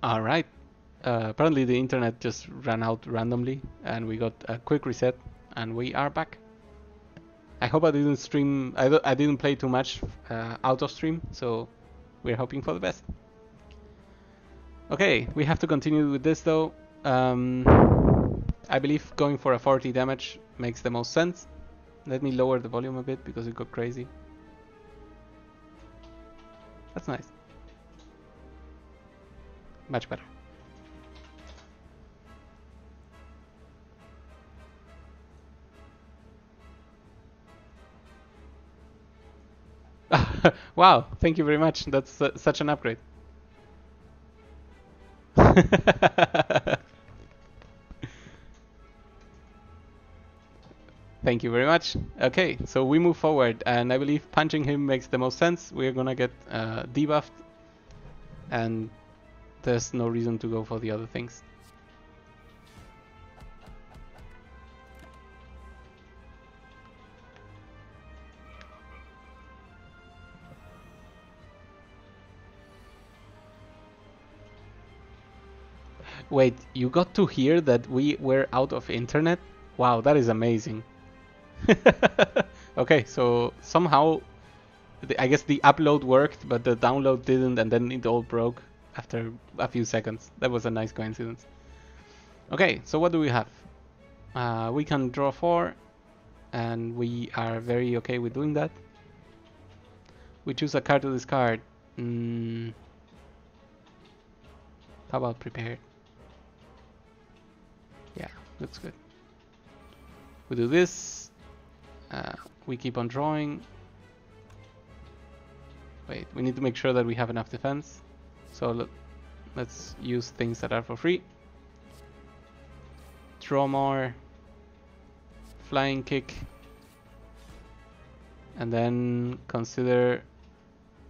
Alright. Apparently the internet just ran out randomly and we got a quick reset and we are back. I hope I didn't stream, I didn't play too much out of stream, so we're hoping for the best. Okay, we have to continue with this though. I believe going for a 40 damage makes the most sense. Let me lower the volume a bit because it got crazy. That's nice. Much better. Wow, thank you very much. That's such an upgrade. Thank you very much. Okay, so we move forward, and I believe punching him makes the most sense. We're gonna get debuffed, and there's no reason to go for the other things. Wait, you got to hear that we were out of internet? Wow, that is amazing. Okay, so somehow, I guess the upload worked, but the download didn't, and then it all broke after a few seconds. That was a nice coincidence. Okay, so what do we have? We can draw 4, and we are very okay with doing that. We choose a card to discard. How about prepared? Yeah, looks good. We do this. We keep on drawing. Wait, we need to make sure that we have enough defense. So let's use things that are for free. Draw more. Flying kick. And then consider,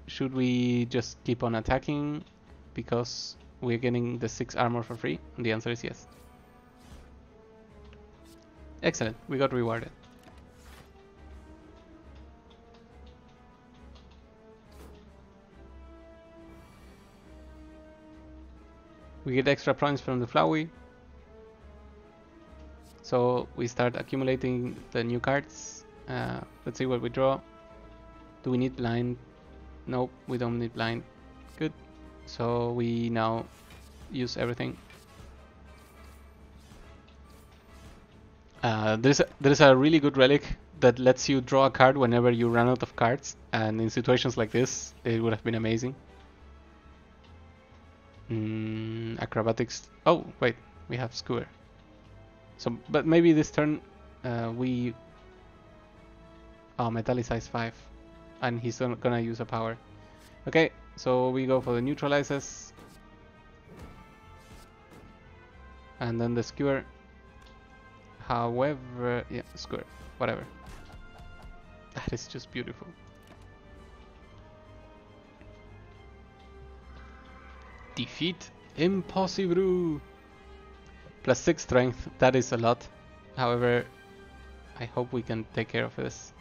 should we just keep on attacking because we're getting the 6 armor for free? And the answer is yes. Excellent, we got rewarded. We get extra points from the Flowey. So we start accumulating the new cards. Let's see what we draw. Do we need blind? Nope, we don't need blind. Good. So we now use everything. There's a really good relic that lets you draw a card whenever you run out of cards, and in situations like this, it would have been amazing. Acrobatics. Oh wait, we have Skewer. So, but maybe this turn we. Oh, Metallicize 5, and he's gonna use a power. Okay, so we go for the neutralizes, and then the Skewer. However, yeah, Skewer, whatever. That is just beautiful. Defeat impossible. +6 strength, that is a lot. However, I hope we can take care of this.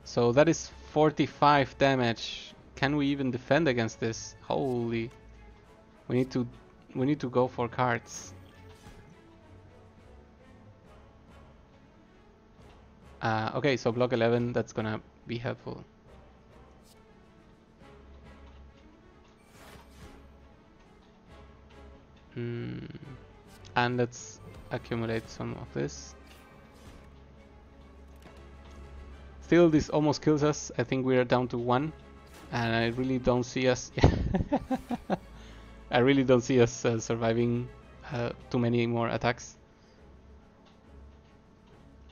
So that is 45 damage. Can we even defend against this? Holy. We need to go for cards. Okay, so block 11, that's gonna be helpful. And let's accumulate some of this. Still, this almost kills us. I think we are down to 1, and I really don't see us. I really don't see us surviving too many more attacks.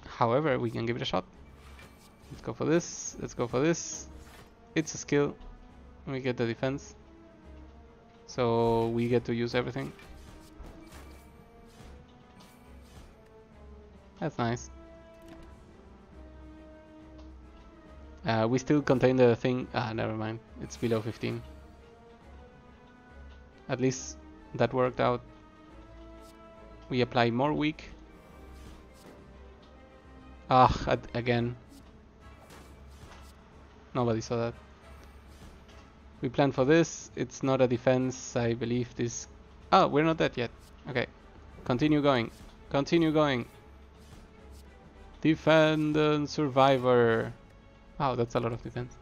However, we can give it a shot. Let's go for this. Let's go for this. It's a skill. We get the defense. So we get to use everything. That's nice. We still contain the thing. Never mind. It's below 15. At least that worked out. We apply more weak. Again. Nobody saw that. We plan for this. It's not a defense. I believe this... Oh, we're not dead yet. Okay. Continue going. Continue going. Defend and survivor. Wow, that's a lot of defense.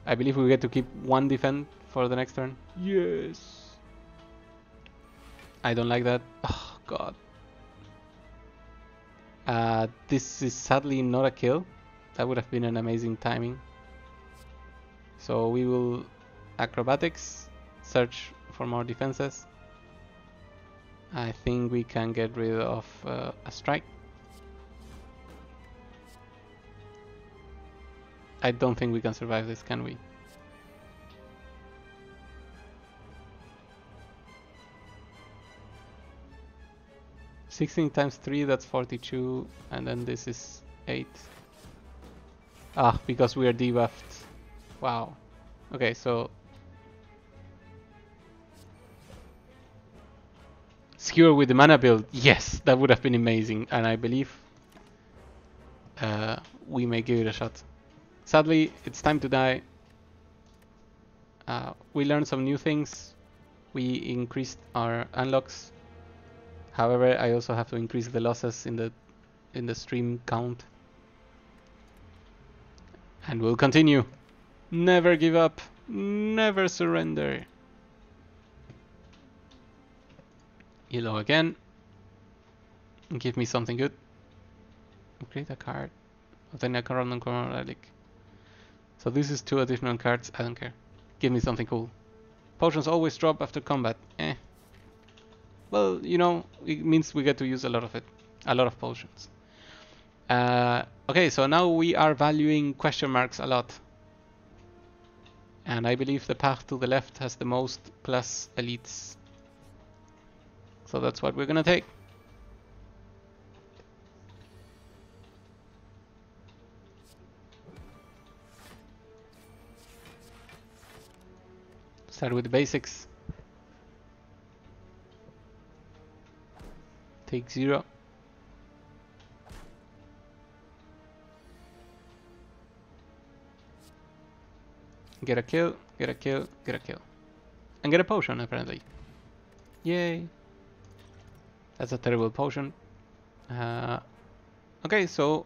I believe we get to keep one defend for the next turn. Yes. I don't like that. Oh, God. This is sadly not a kill. That would have been an amazing timing. So we will acrobatics, search for more defenses. I think we can get rid of a strike. I don't think we can survive this, can we? $16 times 3, that's 42, and then this is 8. Ah, because we are debuffed. Wow. Okay, so... Skewer with the mana build. Yes, that would have been amazing, and I believe we may give it a shot. Sadly, it's time to die. We learned some new things. We increased our unlocks. However, I also have to increase the losses in the stream count. And we'll continue. Never give up. Never surrender. Yellow again. Give me something good. Create a card. Obtain a random common relic. So this is 2 additional cards. I don't care. Give me something cool. Potions always drop after combat. Eh. Well, you know, it means we get to use a lot of it. A lot of potions. Okay, so now we are valuing question marks a lot. And I believe the path to the left has the most plus elites. So that's what we're gonna take. Start with the basics. Take 0. Get a kill, get a kill, get a kill. And get a potion, apparently. Yay. That's a terrible potion. Okay, so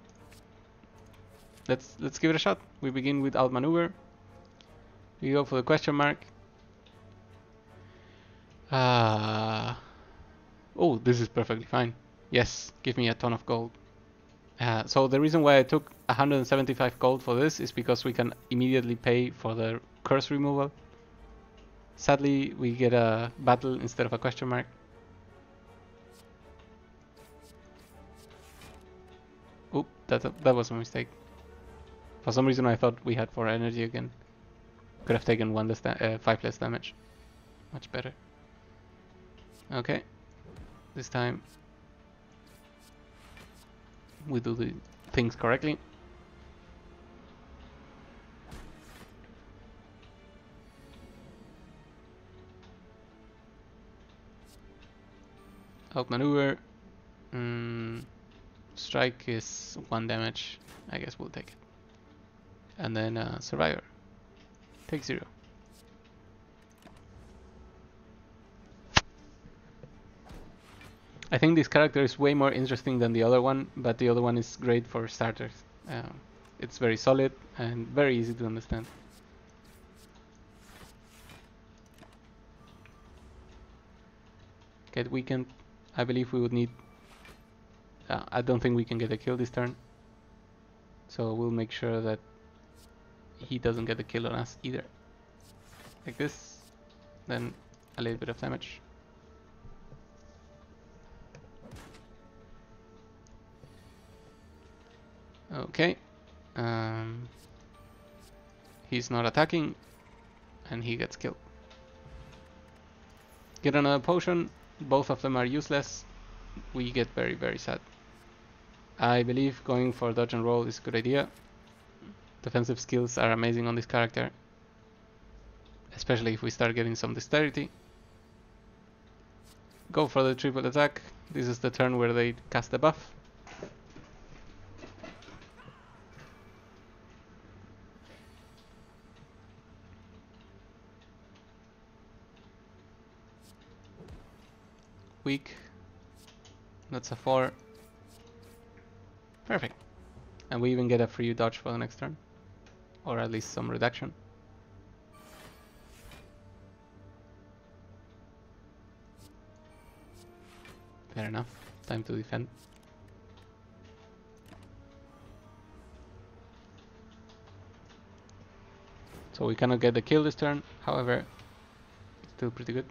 let's give it a shot. We begin with outmaneuver. We go for the question mark. Oh, this is perfectly fine. Yes, give me a ton of gold. So the reason why I took 175 gold for this is because we can immediately pay for the curse removal. Sadly, we get a battle instead of a question mark. Oop, that was a mistake. For some reason I thought we had 4 energy again. Could have taken 5 less damage. Much better. Okay. This time we do the things correctly. Outmaneuver. Strike is 1 damage. I guess we'll take it. And then survivor. Take 0. I think this character is way more interesting than the other one, but the other one is great for starters. It's very solid and very easy to understand. Get weakened. I believe we would need... I don't think we can get a kill this turn. So we'll make sure that he doesn't get a kill on us either. Like this. Then a little bit of damage. Okay. He's not attacking. And he gets killed. Get another potion. Both of them are useless. We get very, very sad. I believe going for dodge and roll is a good idea. Defensive skills are amazing on this character. Especially if we start getting some dexterity. Go for the triple attack. This is the turn where they cast the buff. weak. That's a 4. Perfect. And we even get a free dodge for the next turn. Or at least some reduction. Fair enough. Time to defend. So we cannot get the kill this turn, however, still pretty good.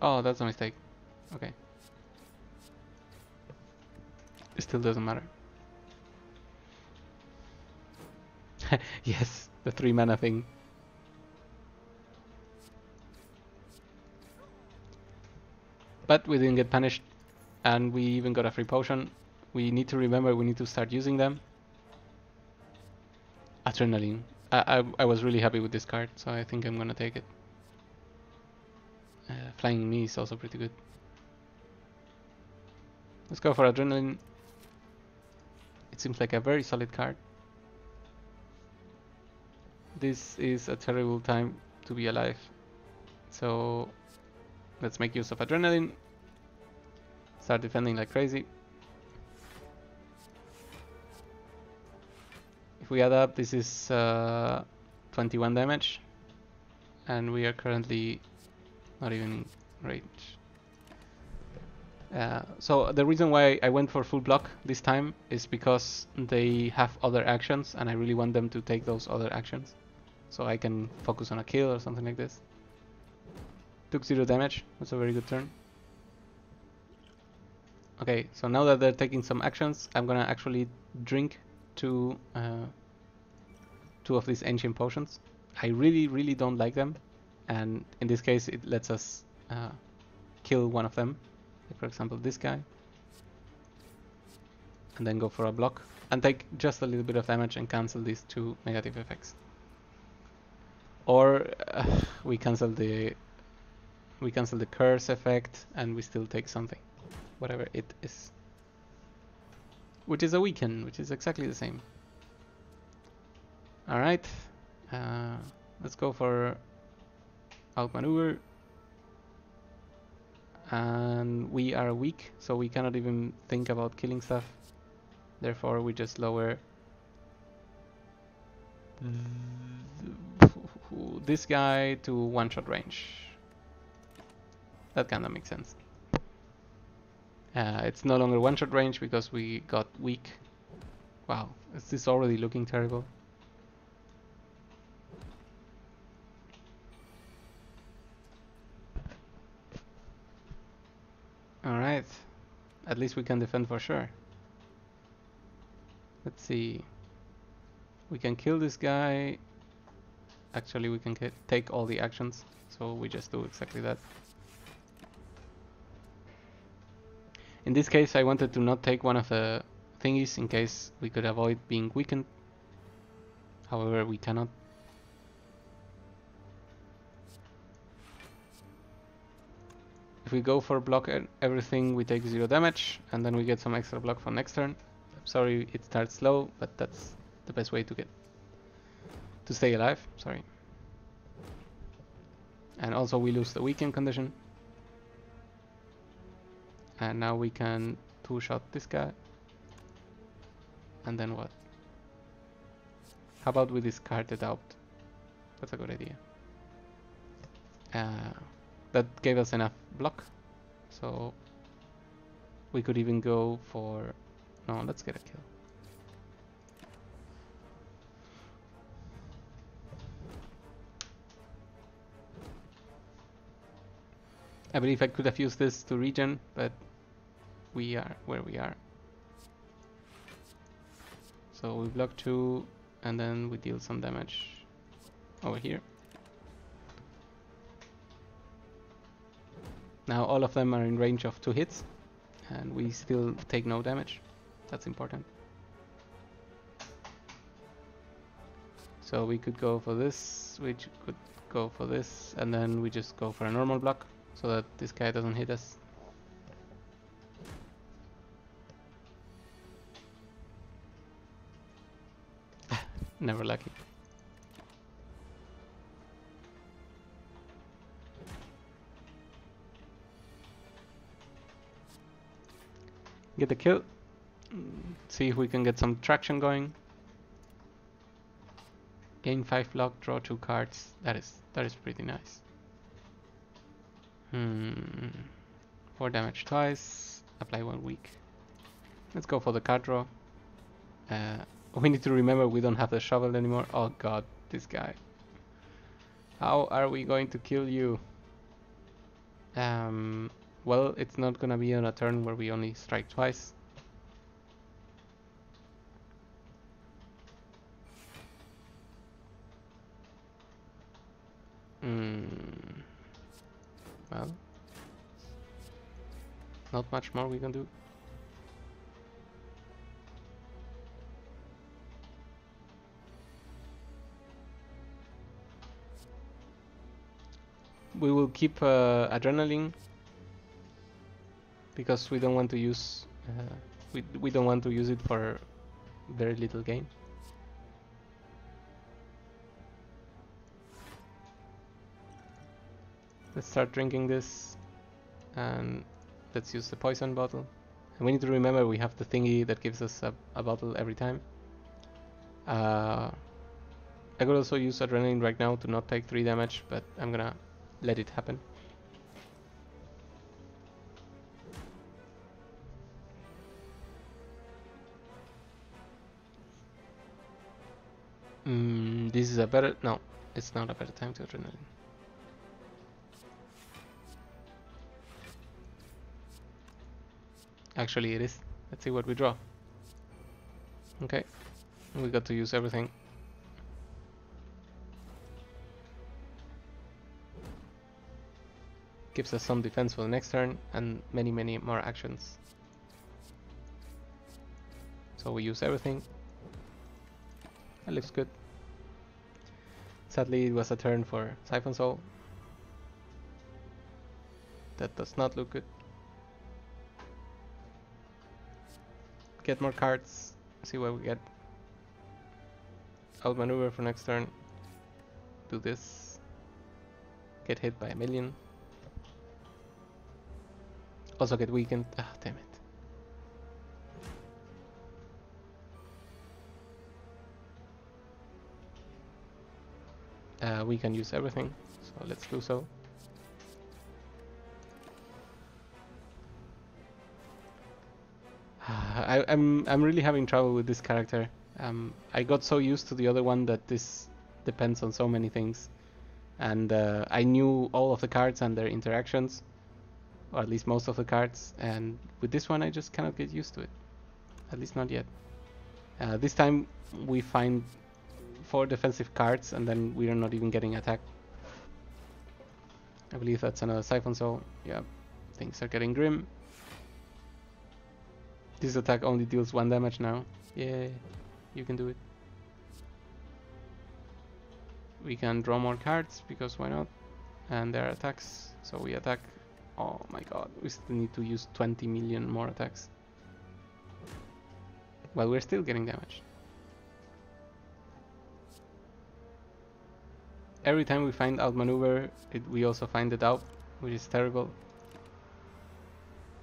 Oh, that's a mistake. Okay. It still doesn't matter. Yes, the 3 mana thing. But we didn't get punished, and we even got a free potion. We need to remember we need to start using them. Adrenaline. I was really happy with this card, so I think I'm gonna take it. Flying Me is also pretty good. Let's go for Adrenaline. It seems like a very solid card. This is a terrible time to be alive. So let's make use of Adrenaline. Start defending like crazy. If we add up, this is 21 damage. And we are currently not even in range. So the reason why I went for full block this time is because they have other actions and I really want them to take those other actions. So I can focus on a kill or something like this. Took 0 damage, that's a very good turn. Okay, so now that they're taking some actions, I'm gonna actually drink two of these ancient potions. I really don't like them, and in this case it lets us kill one of them, like for example this guy, and then go for a block and take just a little bit of damage and cancel these 2 negative effects. Or we cancel the curse effect and we still take something, whatever it is, which is a weaken, which is exactly the same. All right, let's go for outmaneuver, and we are weak, so we cannot even think about killing stuff. Therefore, we just lower this guy to 1-shot range. That kind of makes sense. It's no longer 1-shot range because we got weak. Wow, is this already looking terrible? Alright, at least we can defend for sure. Let's see. We can kill this guy. Actually, we can take all the actions, so we just do exactly that. In this case, I wanted to not take one of the thingies in case we could avoid being weakened. However, we cannot. If we go for block everything, we take 0 damage, and then we get some extra block for next turn. I'm sorry it starts slow, but that's the best way to stay alive. Sorry. And also we lose the weaken condition. And now we can 2-shot this guy. And then what? How about we discard it out? That's a good idea. That gave us enough block. So we could even go for... No, let's get a kill. I believe I could have used this to regen, but we are where we are. So we block 2 and then we deal some damage over here. Now all of them are in range of 2 hits and we still take no damage. That's important. So we could go for this, we could go for this, and then we just go for a normal block so that this guy doesn't hit us. Never lucky. Get the kill. See if we can get some traction going. Gain 5 block, draw 2 cards. That is pretty nice. 4 damage twice. Apply 1 weak. Let's go for the card draw. We need to remember we don't have the shovel anymore. Oh god, this guy. How are we going to kill you? Well, it's not gonna be on a turn where we only strike twice. Well, not much more we can do. We will keep adrenaline because we don't want to use we don't want to use it for very little gain. Let's start drinking this, and let's use the poison bottle. And we need to remember we have the thingy that gives us a bottle every time. I could also use adrenaline right now to not take 3 damage, but I'm gonna let it happen. This is a better... No, it's not a better time to adrenaline. Actually it is. Let's see what we draw. Okay, we got to use everything. Gives us some defense for the next turn and many more actions. So we use everything. That looks good. Sadly it was a turn for Siphon Soul. That does not look good. Get more cards, see what we get. Outmaneuver for next turn. Do this. Get hit by 1,000,000. Also get weakened. Ah, damn it. We can use everything, so let's do so. I'm really having trouble with this character. I got so used to the other one that this depends on so many things, and I knew all of the cards and their interactions, or at least most of the cards, and with this one I just cannot get used to it. At least not yet. This time we find 4 defensive cards and then we are not even getting attacked. I believe that's another Siphon Soul. Yeah, things are getting grim. This attack only deals 1 damage now. Yeah, you can do it. We can draw more cards because why not? And there are attacks, so we attack. Oh my god, we still need to use 20 million more attacks. Well, we're still getting damage. Every time we find outmaneuver, we also find it out, which is terrible.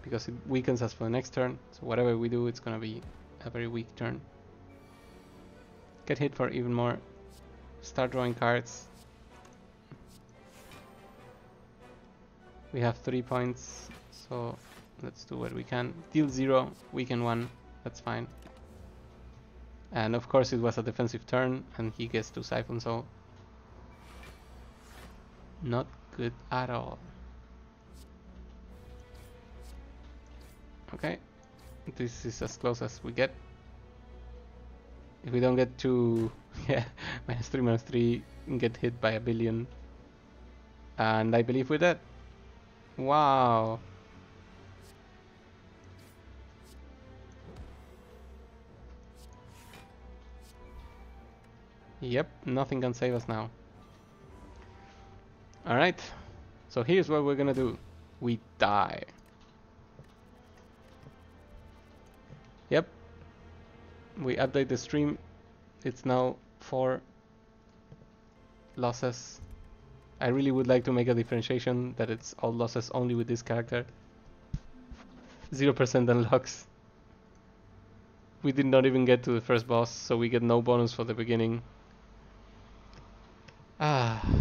Because it weakens us for the next turn, so whatever we do, it's gonna be a very weak turn. Get hit for even more. Start drawing cards. We have 3 points, so let's do what we can. Deal 0, weaken 1, that's fine. And of course it was a defensive turn, and he gets to Siphon Soul. Not good at all. Okay, this is as close as we get. If we don't get to yeah, -3/-3, get hit by 1,000,000,000. And I believe we're dead. Wow. Yep, nothing can save us now. Alright, so here's what we're gonna do. We die. Yep, we update the stream. It's now 4 losses. I really would like to make a differentiation that it's all losses only with this character. 0% unlocks. We did not even get to the first boss, so we get no bonus for the beginning.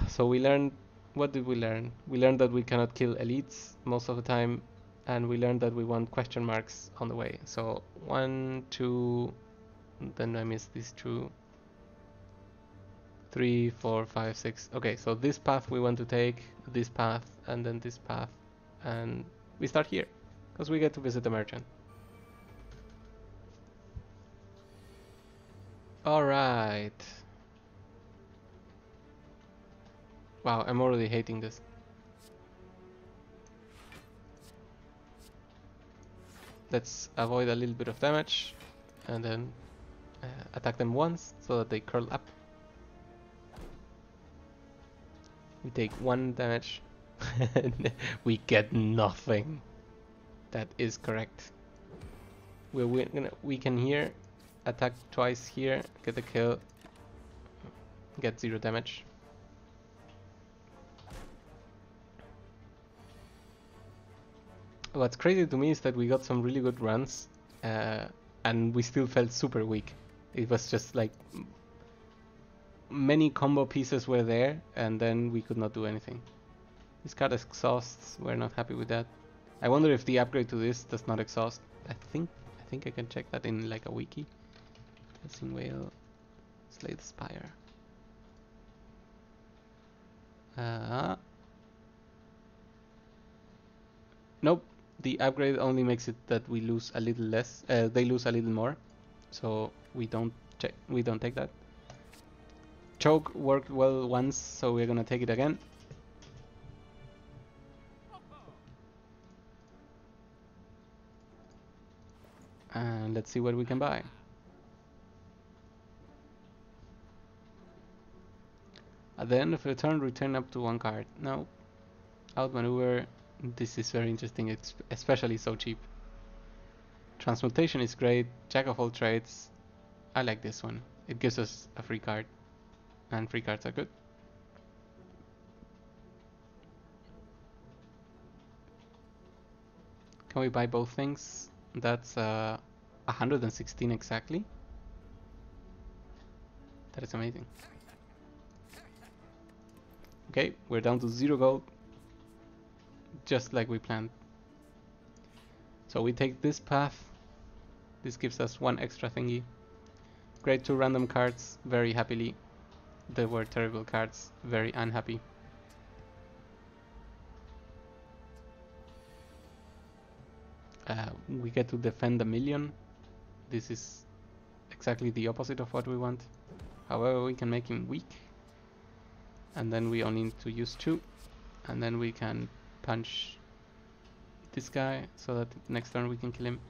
So we learned... What did we learn? We learned that we cannot kill elites most of the time, and we learned that we want question marks on the way. So 1, 2, then I missed these 2, 3, 4, 5, 6. Okay, so this path we want to take, this path, and then this path, and we start here, because we get to visit the merchant. Alright. Wow, I'm already hating this. Let's avoid a little bit of damage, and then attack them once, so that they curl up. We take 1 damage. We get nothing. That is correct. We're gonna weaken here, attack twice here, get the kill, get 0 damage. What's crazy to me is that we got some really good runs, and we still felt super weak. It was just like many combo pieces were there, and then we could not do anything. This card exhausts. We're not happy with that. I wonder if the upgrade to this does not exhaust. I think I can check that in like a wiki. Dancing Whale, Slay the Spire. Nope. The upgrade only makes it that we lose a little less. They lose a little more, so we don't check. We don't take that. Choke worked well once, so we're gonna take it again. And let's see what we can buy. At the end of the turn, return up to 1 card. No. Outmaneuver. This is very interesting, it's especially so cheap. Transmutation is great. Jack of all trades. I like this one. It gives us a free card, and free cards are good. Can we buy both things? That's 116 exactly. That is amazing. Okay, we're down to 0 gold. Just like we planned. So we take this path. This gives us 1 extra thingy. Great 2 random cards, very happily. They were terrible cards, very unhappy. We get to defend a million. This is exactly the opposite of what we want. However, we can make him weak. And then we only need to use 2. And then we can punch this guy so that next turn we can kill him.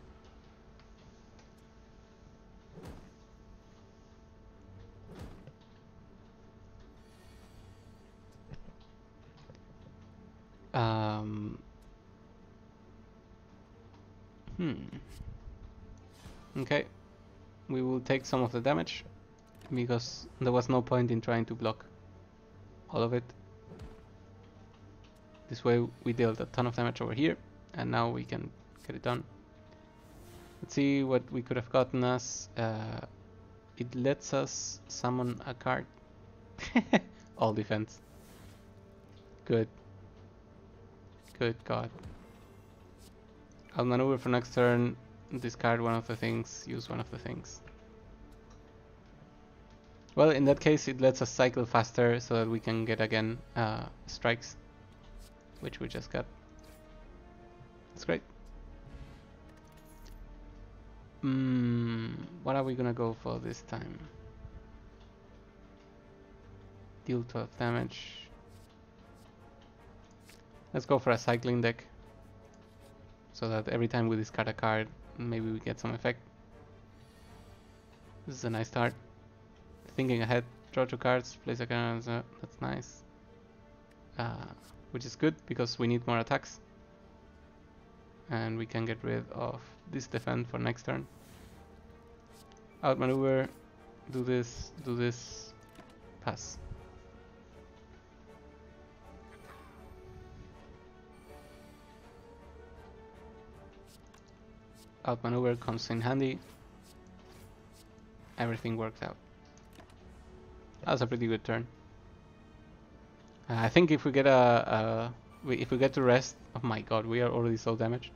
Okay, we will take some of the damage because there was no point in trying to block all of it. This way we dealt a ton of damage over here, and now we can get it done. Let's see what we could have gotten us. It lets us summon a card. All defense. Good. Good God. I'll maneuver for next turn. Discard one of the things. Use one of the things. Well, in that case, it lets us cycle faster so that we can get again strikes, which we just got. That's great. What are we gonna go for this time? Deal 12 damage. Let's go for a cycling deck, so that every time we discard a card, maybe we get some effect. This is a nice start. Thinking ahead, draw 2 cards, place a card. That's nice. Which is good because we need more attacks. And we can get rid of this defend for next turn. Outmaneuver. Do this, pass. Outmaneuver comes in handy. Everything works out. That was a pretty good turn. I think if we get if we get to rest, oh my god, we are already so damaged.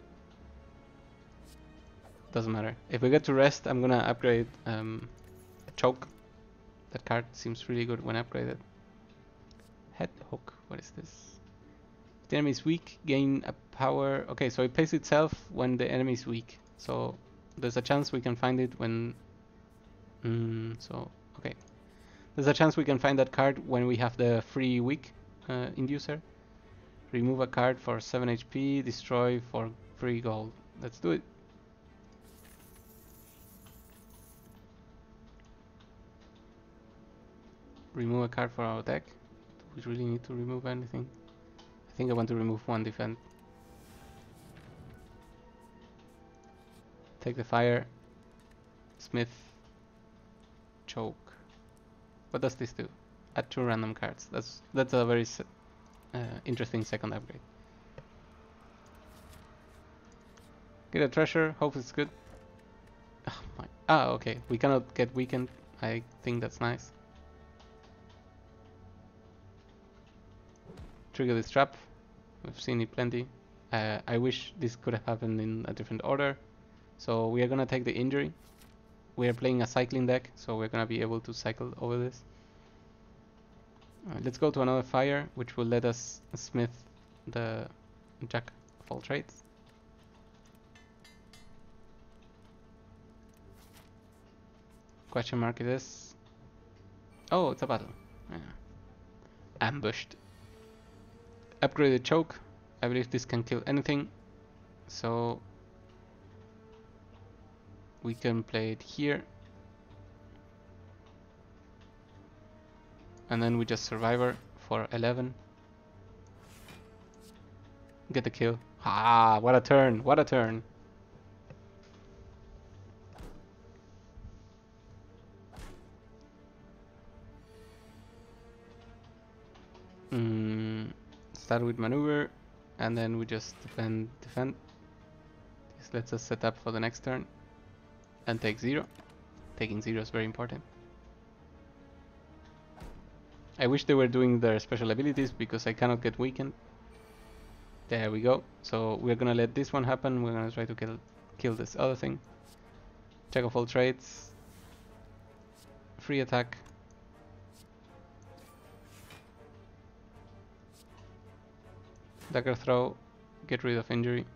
Doesn't matter. If we get to rest, I'm gonna upgrade choke. That card seems really good when upgraded. Head hook. What is this? If the enemy is weak, gain a power. Okay, so it pays itself when the enemy is weak. So there's a chance we can find it when. Okay. There's a chance we can find that card when we have the free weak inducer. Remove a card for 7 HP, destroy for 3 gold. Let's do it. Remove a card for our deck. Do we really need to remove anything? I think I want to remove 1 defend. Take the fire. Smith. Choke. What does this do? Add 2 random cards. That's a very interesting second upgrade. Get a treasure. Hope it's good. Okay. We cannot get weakened. I think that's nice. Trigger this trap. We've seen it plenty. I wish this could have happened in a different order. So we are gonna take the injury. We are playing a cycling deck, so we're gonna be able to cycle over this. Let's go to another fire, which will let us smith the jack of all trades. Question mark it is. Oh, it's a battle. Yeah. Ambushed. Upgraded choke. I believe this can kill anything. So we can play it here. And then we just survivor for 11. Get the kill. Ah, what a turn! What a turn! Start with maneuver, and then we just defend. This lets us set up for the next turn and take 0. Taking 0 is very important. I wish they were doing their special abilities because I cannot get weakened. There we go. So we're gonna let this one happen. We're gonna try to kill this other thing. Jack of all trades. Free attack. Dagger throw. Get rid of injury.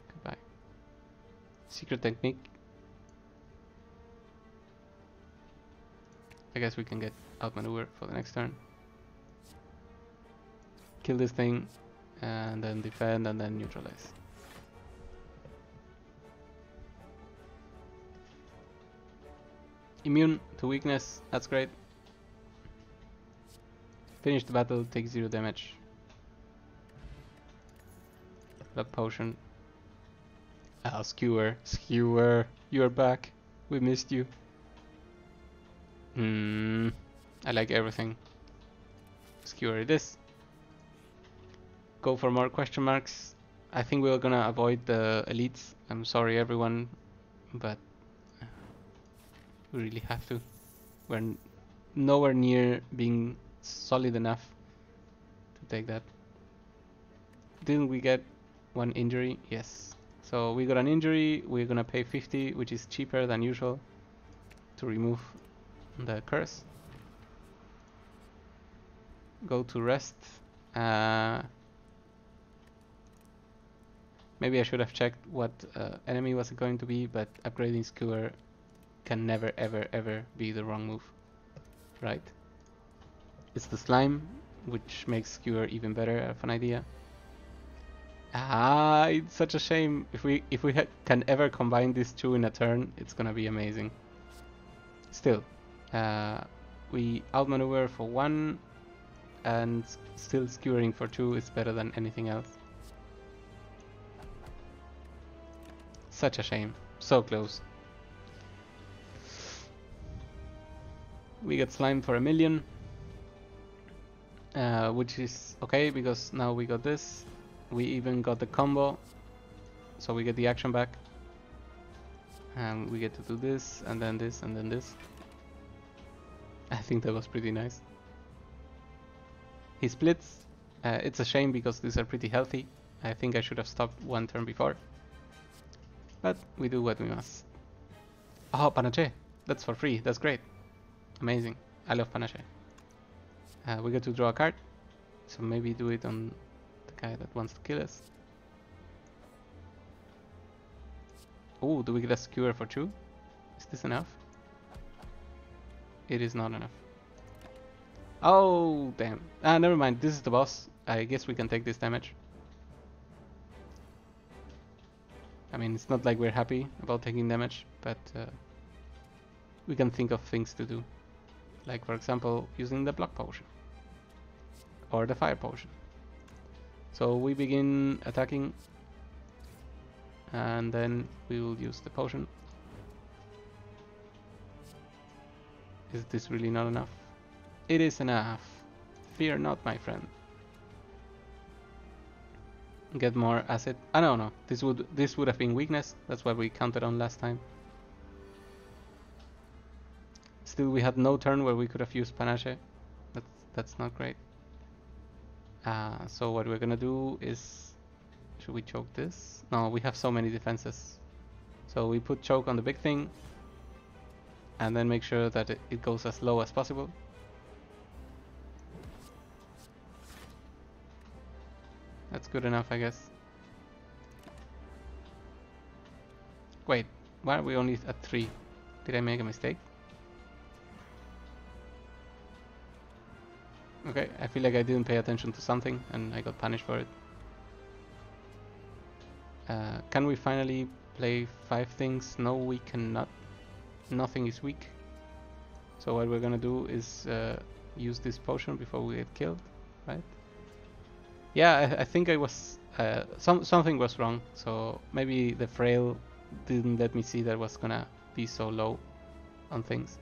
Goodbye. Secret technique. I guess we can get outmaneuver for the next turn. Kill this thing, and then defend, and then neutralize. Immune to weakness, that's great. Finish the battle, take 0 damage. Blood potion. Ah, Skewer, you're back. We missed you. I like everything. Skewer it is. Go for more question marks. I think we're gonna avoid the elites. I'm sorry everyone, but we really have to. We're nowhere near being solid enough to take that. Didn't we get 1 injury? Yes. So we got an injury. We're gonna pay 50, which is cheaper than usual, to remove the curse. Go to rest. Maybe I should have checked what enemy was it going to be, but upgrading Skewer can never ever be the wrong move, right? It's the slime which makes Skewer even better of an idea. It's such a shame. If we can ever combine these two in a turn, it's gonna be amazing. Still, we outmaneuver for 1, and still skewering for 2 is better than anything else. Such a shame. So close. We get slime for 1,000,000. Which is okay because now we got this. We even got the combo, so we get the action back. And we get to do this, and then this, and then this. I think that was pretty nice. He splits. It's a shame because these are pretty healthy. I think I should have stopped one turn before. But we do what we must. Oh, panache. That's for free. That's great. Amazing. I love panache. We get to draw a card. So maybe do it on the guy that wants to kill us. Oh, do we get a skewer for 2? Is this enough? It is not enough. Oh, damn. Ah, never mind. This is the boss. I guess we can take this damage. I mean, it's not like we're happy about taking damage, but we can think of things to do. Like, for example, using the block potion. Or the fire potion. So we begin attacking. And then we will use the potion. Is this really not enough? It is enough. Fear not, my friend. Get more acid. I don't know. This would have been weakness. That's what we counted on last time. Still, we had no turn where we could have used panache. That's not great. So what we're gonna do is, should we choke this? No, we have so many defenses. So we put choke on the big thing, and then make sure that it goes as low as possible. That's good enough, I guess. Wait, why are we only at 3? Did I make a mistake? Okay, I feel like I didn't pay attention to something and I got punished for it. Can we finally play 5 things? No, we cannot. Nothing is weak. So what we're gonna do is use this potion before we get killed, right? Yeah, I think I was something was wrong. So maybe the frail didn't let me see that it was gonna be so low on things.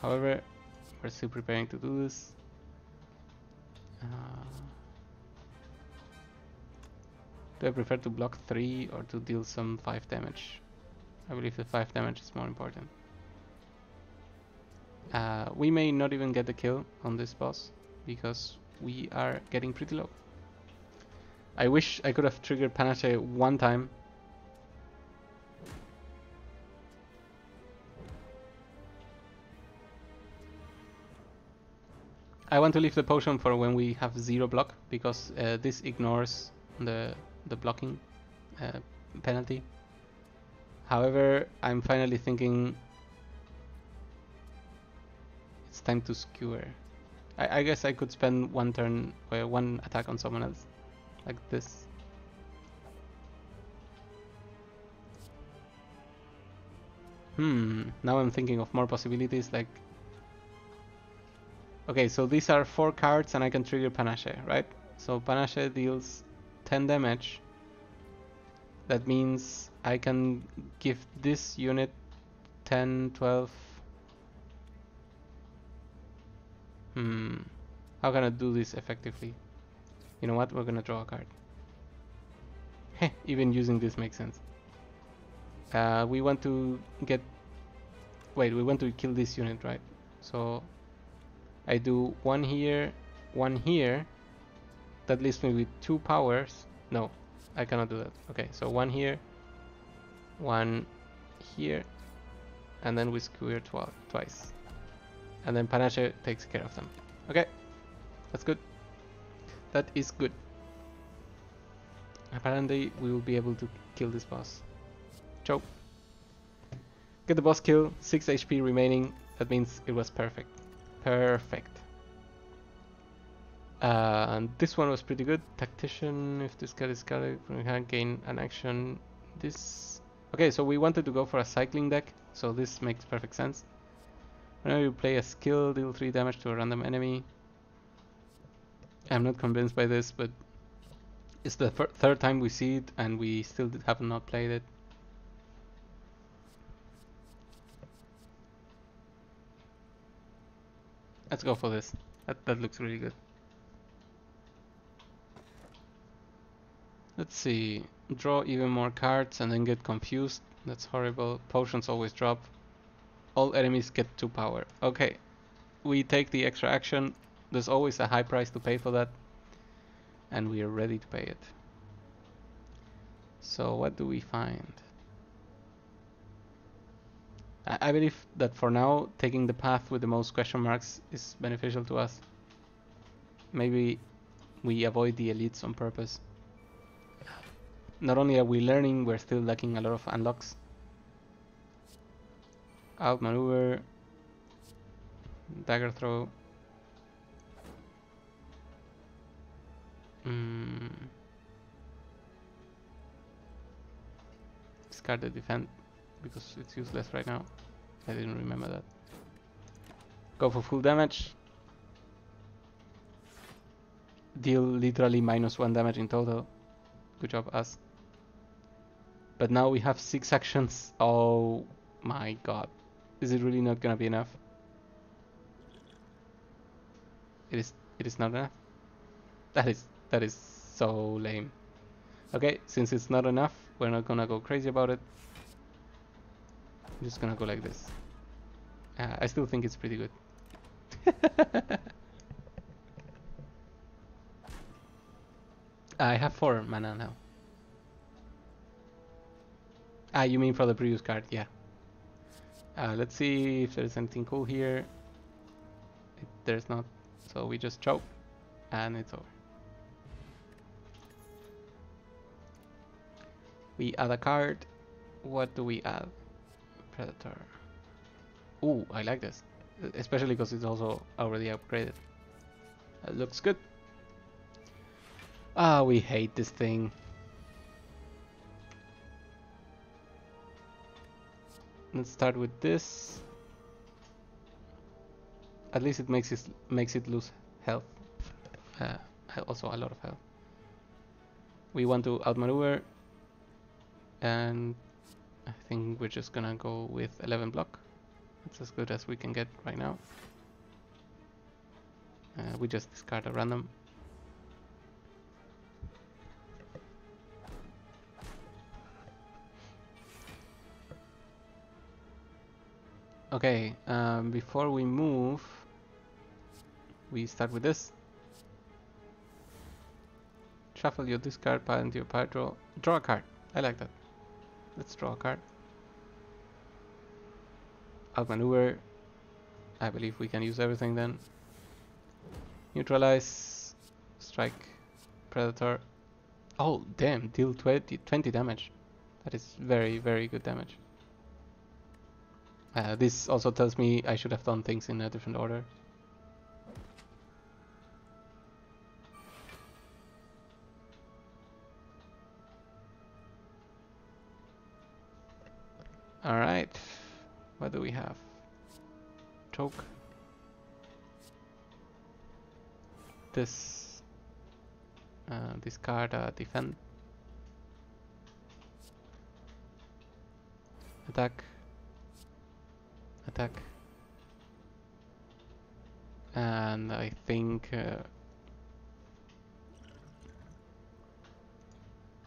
However, we're still preparing to do this. Do I prefer to block 3 or to deal some 5 damage? I believe the 5 damage is more important. We may not even get the kill on this boss because we are getting pretty low. I wish I could have triggered panache one time. I want to leave the potion for when we have 0 block because this ignores the blocking penalty. However, I'm finally thinking it's time to skewer. I guess I could spend one turn or one attack on someone else, like this. Now I'm thinking of more possibilities, like, okay, so these are 4 cards and I can trigger panache, right? So panache deals 10 damage. That means I can give this unit 10, 12. How can I do this effectively? You know what? We're gonna draw a card. Heh, even using this makes sense. We want to get... Wait, we want to kill this unit, right? So I do 1 here, 1 here. That leaves me with 2 powers. No, I cannot do that. Okay, so 1 here, 1 here, and then we skewer twice. And then panache takes care of them. Okay, that's good. That is good. Apparently we will be able to kill this boss. Choke. Get the boss kill, 6 HP remaining. That means it was perfect. Perfect. And this one was pretty good. Tactician, if this card is carded, we can gain an action. This... Okay, so we wanted to go for a cycling deck, so this makes perfect sense. Whenever you play a skill, deal 3 damage to a random enemy. I'm not convinced by this, but it's the third time we see it and we still have not played it. Let's go for this. That looks really good. Let's see. Draw even more cards and then get confused. That's horrible. Potions always drop. All enemies get 2 power. Okay. We take the extra action. There's always a high price to pay for that. And we are ready to pay it. So what do we find? I believe that for now, taking the path with the most question marks is beneficial to us. Maybe we avoid the elites on purpose. Not only are we learning, we're still lacking a lot of unlocks. Outmaneuver. Dagger throw. Discard the defend because it's useless right now. I didn't remember that. Go for full damage. Deal literally -1 damage in total. Good job, us. But now we have 6 actions. Oh my god. Is it really not gonna be enough? It is not enough. That is so lame. Okay, since it's not enough, we're not gonna go crazy about it. I'm just gonna go like this. I still think it's pretty good. I have 4 mana now. Ah, you mean for the previous card? Yeah. Let's see if there's anything cool here. There's not, so we just choke, and it's over. We add a card. What do we add? Predator. Ooh, I like this. Especially because it's also already upgraded. It looks good. Ah, we hate this thing. Let's start with this. At least it makes it lose health. Also a lot of health. We want to outmaneuver, and I think we're just gonna go with 11 block. That's as good as we can get right now. We just discard a random. Okay, before we move, we start with this. Shuffle your discard pile into your pile draw. Draw a card. I like that. Let's draw a card. Outmaneuver. I believe we can use everything then. Neutralize. Strike. Predator. Oh, damn. Deal 20 damage. That is very, very good damage. This also tells me I should have done things in a different order. Alright. What do we have? Choke. This. Discard defend. Attack. Attack. And I think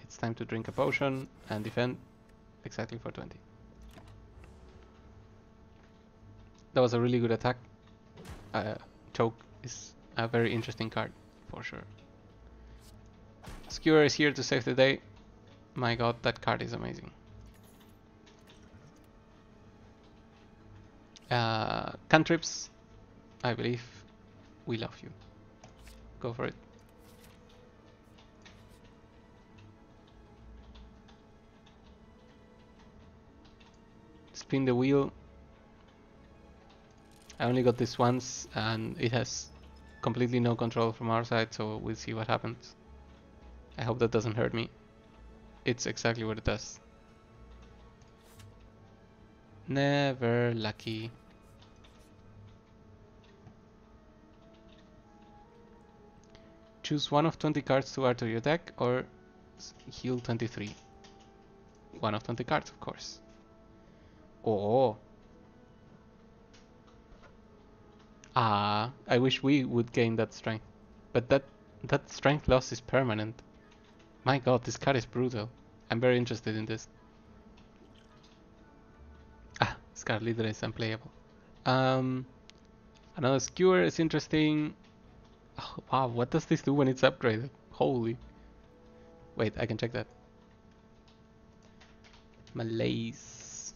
it's time to drink a potion and defend exactly for 20. That was a really good attack. Choke is a very interesting card for sure. Skewer is here to save the day. My god, that card is amazing. Cantrips, I believe. We love you. Go for it. Spin the wheel. I only got this once and it has completely no control from our side, so we'll see what happens. I hope that doesn't hurt me. It's exactly what it does. Never lucky. Choose one of 20 cards to add to your deck or heal 23. One of 20 cards, of course. Oh. I wish we would gain that strength. But that strength loss is permanent. My god, this card is brutal. I'm very interested in this. Scar Leader is unplayable. Another Skewer is interesting. Oh, wow, what does this do when it's upgraded? Holy. Wait, I can check that. Malaise.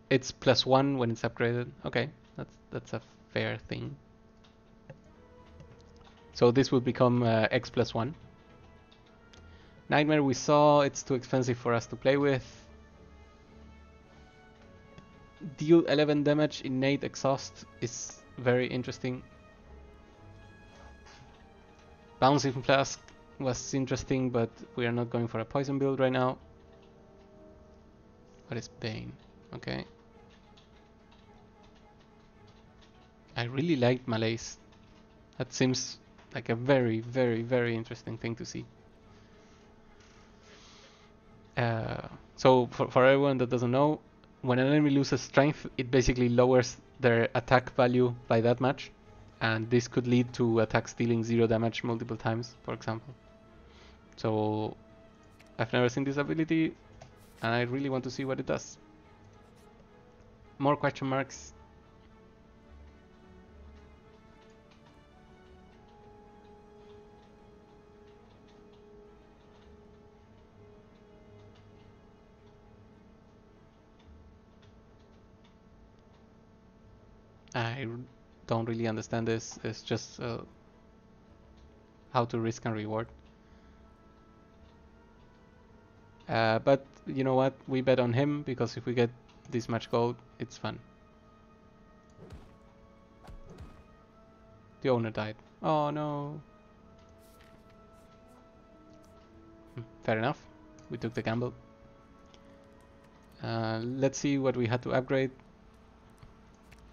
It's +1 when it's upgraded. Okay, that's a fair thing. So this would become X +1. Nightmare we saw, it's too expensive for us to play with. Deal 11 damage, innate exhaust is very interesting. Bouncing Flask was interesting, but we are not going for a poison build right now. What is Bane? Okay. I really liked Malaise. That seems like a very, very, very interesting thing to see. So for everyone that doesn't know, when an enemy loses strength, it basically lowers their attack value by that much. And this could lead to attacks dealing 0 damage multiple times, for example. So I've never seen this ability, and I really want to see what it does. More question marks. I don't really understand this. It's just how to risk and reward. But you know what? We bet on him because if we get this much gold, it's fun. The owner died. Oh no. Fair enough. We took the gamble. Let's see what we had to upgrade.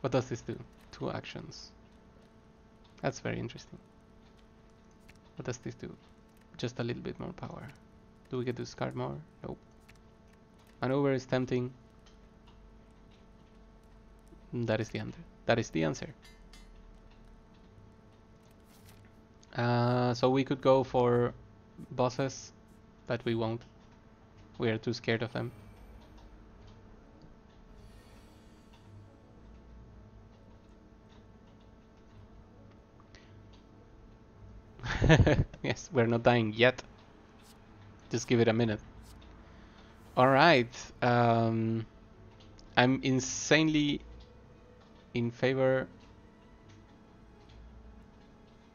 What does this do? 2 actions. That's very interesting. What does this do? Just a little bit more power. Do we get to discard more? Nope. Maneuver is tempting. That is the answer. That is the answer. So we could go for bosses, but we won't. We are too scared of them. Yes, we're not dying yet. Just give it a minute. Alright. I'm insanely in favor.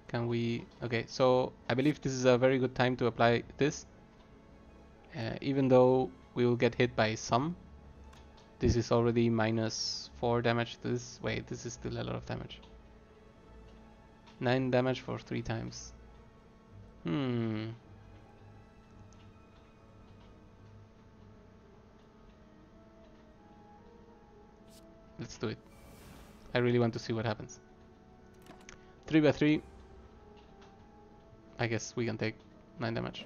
Can we... Okay, so I believe this is a very good time to apply this. Even though we will get hit by some. This is already -4 damage to this. Wait, this is still a lot of damage. 9 damage for 3 times. Let's do it. I really want to see what happens. 3x3. I guess we can take 9 damage.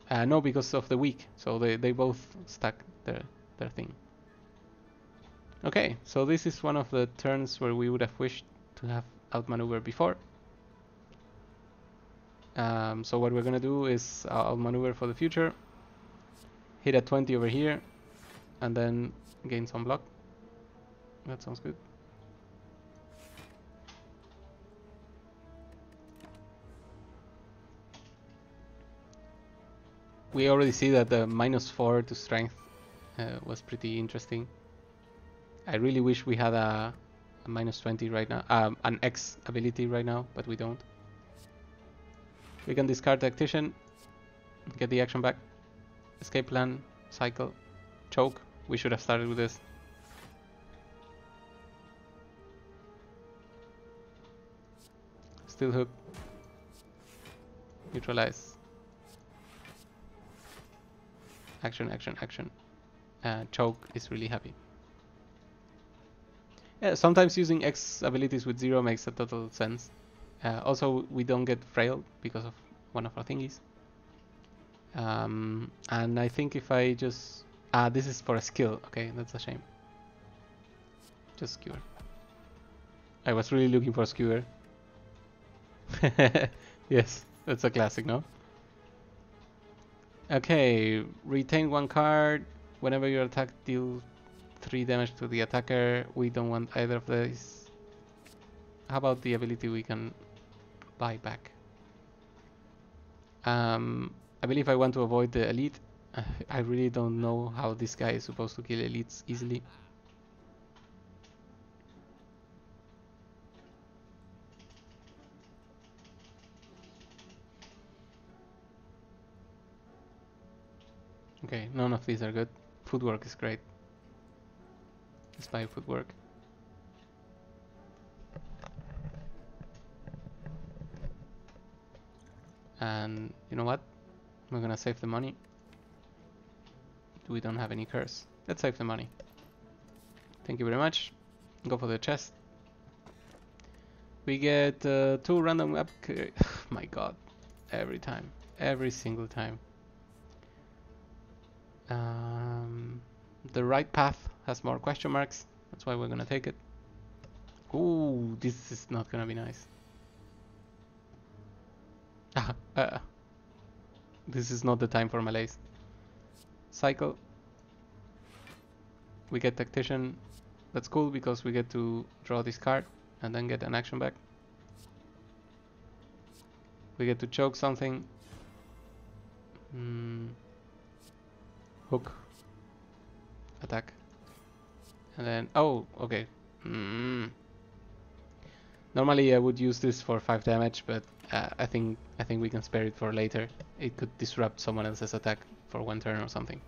No, because of the weak. So they both stack their thing. Okay, so this is one of the turns where we would have wished to have outmaneuvered before. So what we're gonna do is outmaneuver for the future. Hit a 20 over here, and then gain some block. That sounds good. We already see that the -4 to strength was pretty interesting. I really wish we had a -20 right now, an X ability right now, but we don't. We can discard Tactician, get the action back. Escape plan, cycle, choke. We should have started with this. Still hook. Neutralize. Action, action, action. Choke is really happy. Yeah, sometimes using X abilities with 0 makes a total sense. Also, we don't get frailed because of one of our thingies. And I think if I just... this is for a skill. Okay, that's a shame. Just skewer. I was really looking for skewer. Yes, that's a classic, no? Okay, retain one card. Whenever your attack deals 3 damage to the attacker, we don't want either of these. How about the ability we can buy back? I believe I want to avoid the elite. I really don't know how this guy is supposed to kill elites easily. Okay, none of these are good. Footwork is great. Spy footwork. And you know what? We're gonna save the money. We don't have any curse. Let's save the money. Thank you very much. Go for the chest. We get 2 random upgrades. My god. Every time. Every single time. The right path has more question marks. That's why we're gonna take it. Ooh, this is not gonna be nice. This is not the time for malaise. Cycle. We get Tactician. That's cool because we get to draw this card and then get an action back. We get to choke something. Hook. Attack. And then, oh, okay. Normally I would use this for 5 damage, but I think we can spare it for later. It could disrupt someone else's attack for 1 turn or something.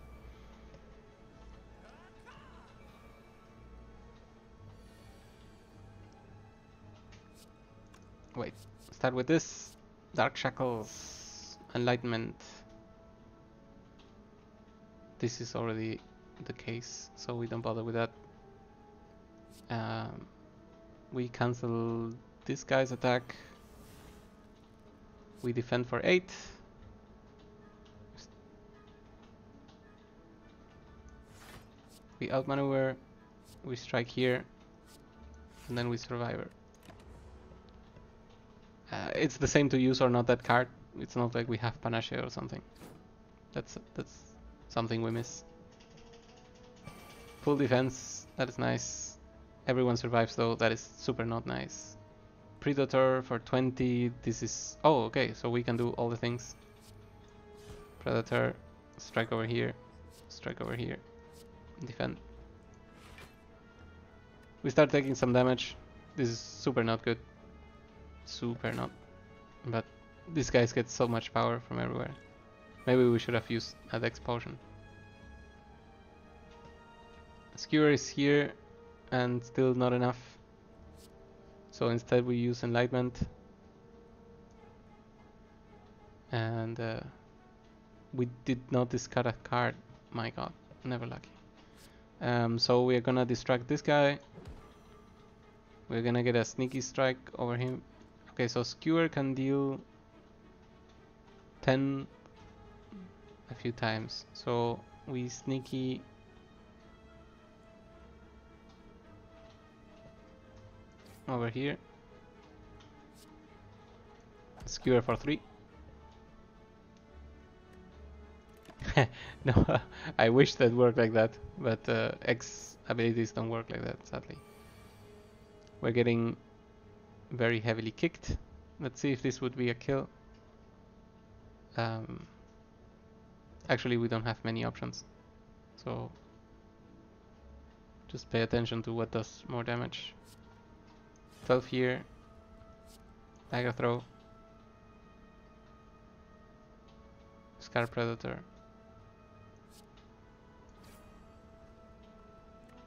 Wait, start with this. Dark Shackles. Enlightenment. This is already the case, so we don't bother with that. We cancel this guy's attack. We defend for 8. We outmaneuver. We strike here. And then we survivor. It's the same to use or not that card. It's not like we have Panache or something. That's something we miss. Full defense. That is nice. Everyone survives though. That is super not nice. Predator for 20. This is... Oh, okay. So we can do all the things. Predator. Strike over here. Strike over here. Defend. We start taking some damage. This is super not good. Super not. But these guys get so much power from everywhere. Maybe we should have used a Dex potion. Skewer is here and still not enough. So instead we use Enlightenment. And we did not discard a card. My god, never lucky. So we are gonna distract this guy. We're gonna get a sneaky strike over him. Okay, so Skewer can deal 10 a few times. So we sneaky over here. Skewer for 3. No, I wish that worked like that, but X abilities don't work like that, sadly. We're getting very heavily kicked. Let's see if this would be a kill. Actually, we don't have many options, so just pay attention to what does more damage. 12 here. Dagger throw. Scar Predator.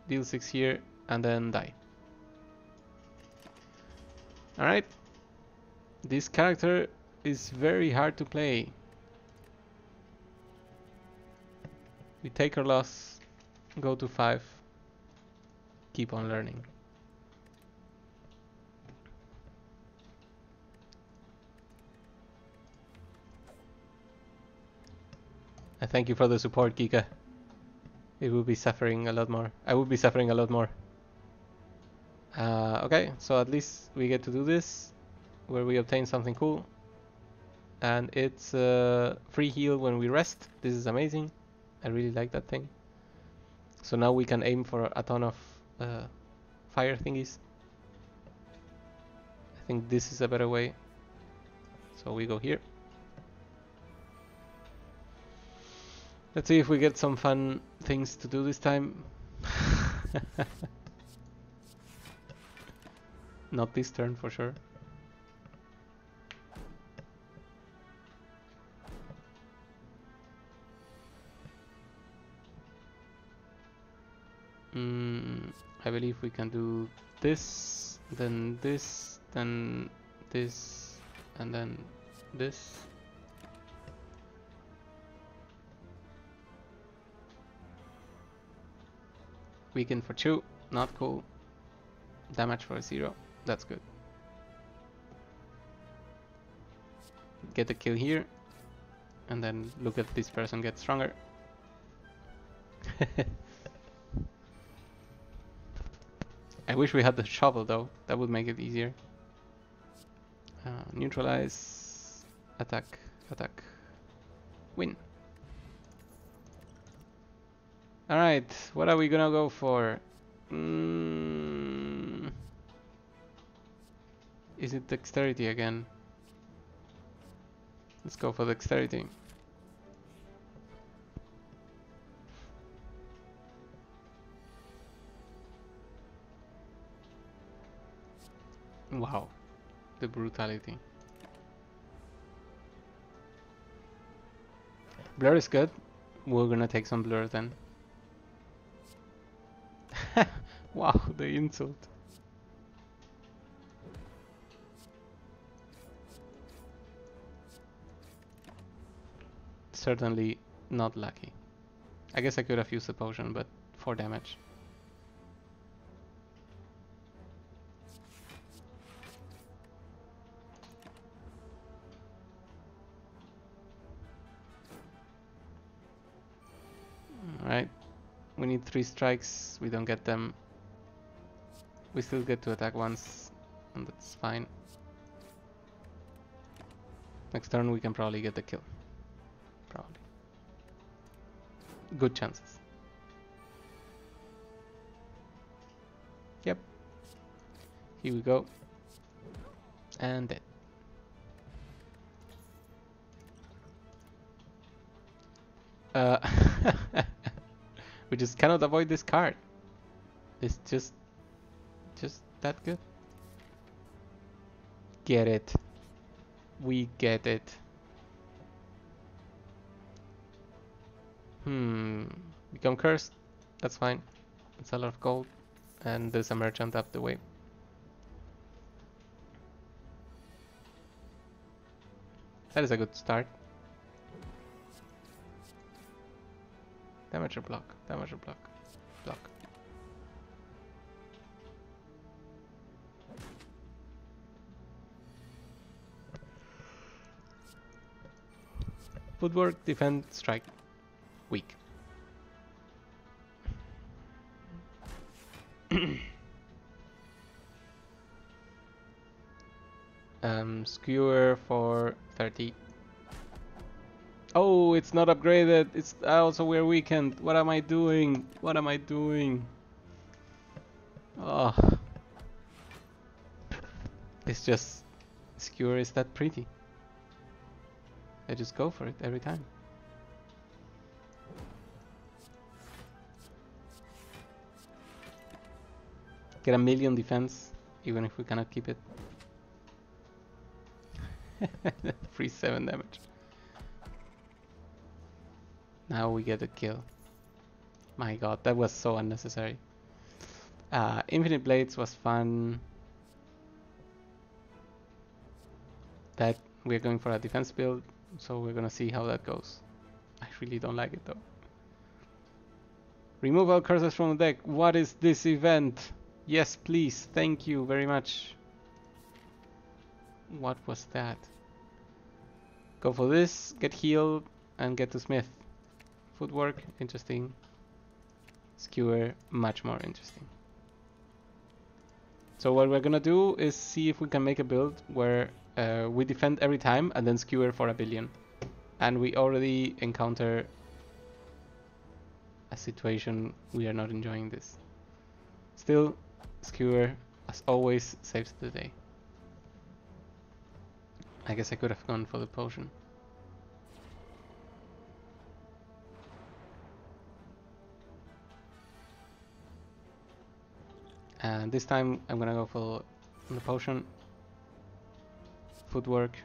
Deal 6 here and then die. Alright. This character is very hard to play. We take our loss, go to 5, keep on learning. I thank you for the support, Kika. It will be suffering a lot more. I will be suffering a lot more. Okay, so at least we get to do this, where we obtain something cool. And it's free heal when we rest. This is amazing. I really like that thing. So now we can aim for a ton of fire thingies. I think this is a better way. So we go here. Let's see if we get some fun things to do this time. Not this turn for sure. I believe we can do this, then this, then this, and then this. Weaken for 2, not cool. Damage for 0, that's good. Get a kill here, and then look at this person get stronger. I wish we had the shovel though, that would make it easier. Neutralize, attack, attack, win. Alright, what are we gonna go for? Is it dexterity again? Let's go for dexterity. Wow, the brutality. Blur is good. We're gonna take some blur then. Wow, the insult. Certainly not lucky. I guess I could have used the potion, but 4 damage. Alright, we need 3 strikes, we don't get them. We still get to attack once, and that's fine. Next turn we can probably get the kill. Probably. Good chances. Yep. Here we go. And dead. We just cannot avoid this card. It's just that good. Get it. We get it. Become cursed. That's fine. It's a lot of gold. And there's a merchant up the way. That is a good start. Damage or block. Damage or block. Block. Footwork, defend, strike. Weak. Skewer for 30. Oh, it's not upgraded. It's also we're weakened. What am I doing? What am I doing? Oh. It's just... Skewer is that pretty. I just go for it every time. Get a million defense, even if we cannot keep it. Free 7 damage. Now we get a kill. My god, that was so unnecessary. Infinite Blades was fun. That we're going for a defense build, so we're gonna see how that goes. I really don't like it though. Remove all curses from the deck. What is this event? Yes, please. Thank you very much. What was that? Go for this, get healed, and get to Smith. Footwork, interesting. Skewer, much more interesting. So what we're gonna do is see if we can make a build where we defend every time and then skewer for 1,billion. And we already encounter a situation we are not enjoying this. Still, skewer, as always, saves the day. I guess I could have gone for the potion. And this time I'm gonna go for the potion. Footwork.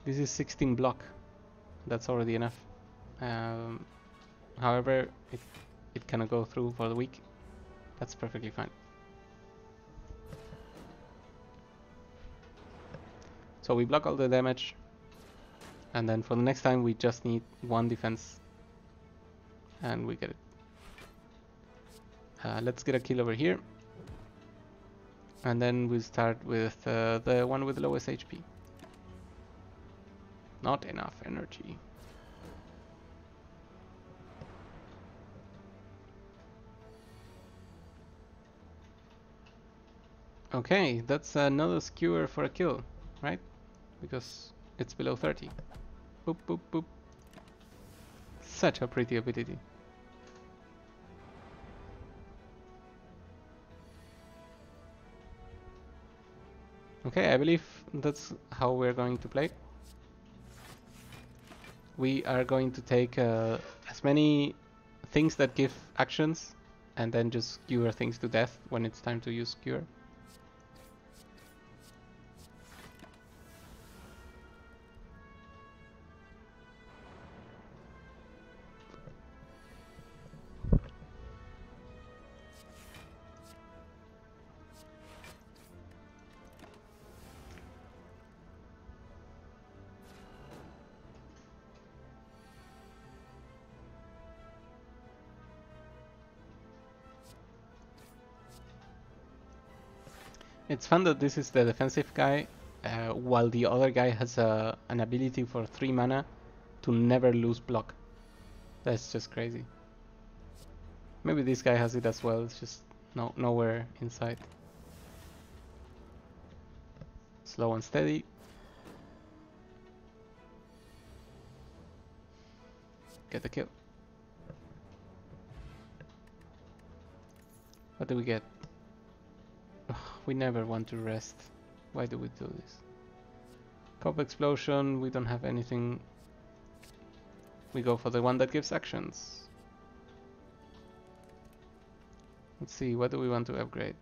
This is 16 block. That's already enough. However, it cannot go through for the week. That's perfectly fine. So we block all the damage. And then for the next time we just need 1 defense. And we get it. Let's get a kill over here. And then we'll start with the one with the lowest HP. Not enough energy. Okay, that's another skewer for a kill, right? Because it's below 30. Boop, boop, boop. Such a pretty ability. Okay, I believe that's how we're going to play. We are going to take as many things that give actions and then just skewer things to death when it's time to use skewer. It's fun that this is the defensive guy, while the other guy has an ability for 3 mana to never lose block. That's just crazy. Maybe this guy has it as well, it's just nowhere inside. Slow and steady. Get the kill. What do we get? We never want to rest. Why do we do this? Cop explosion, we don't have anything. We go for the one that gives actions. Let's see, what do we want to upgrade?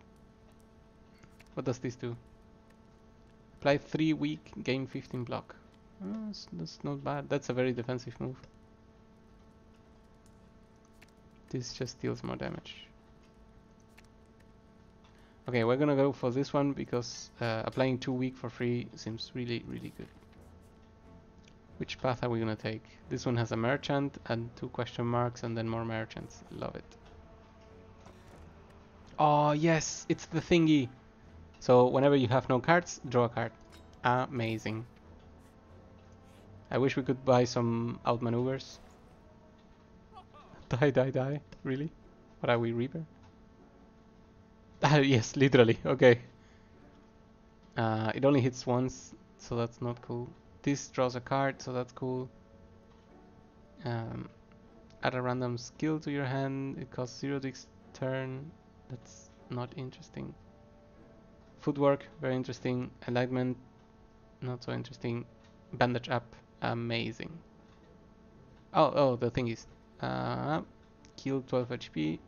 What does this do? Apply 3 weak, gain 15 block. That's not bad. That's a very defensive move. This just deals more damage. Okay, we're gonna go for this one because applying 2 weak for free seems really, really good. Which path are we gonna take? This one has a merchant and 2 question marks and then more merchants. Love it. Oh yes, it's the thingy. So whenever you have no cards, draw a card. Amazing. I wish we could buy some outmaneuvers. Die, die, die. Really? What are we, Reaper? Yes, literally. Okay. It only hits once, so that's not cool. This draws a card, so that's cool. Add a random skill to your hand. It costs 0 this turn. That's not interesting. Footwork, very interesting. Enlightenment, not so interesting. Bandage up, amazing. Oh, the thing is, kill 12 HP,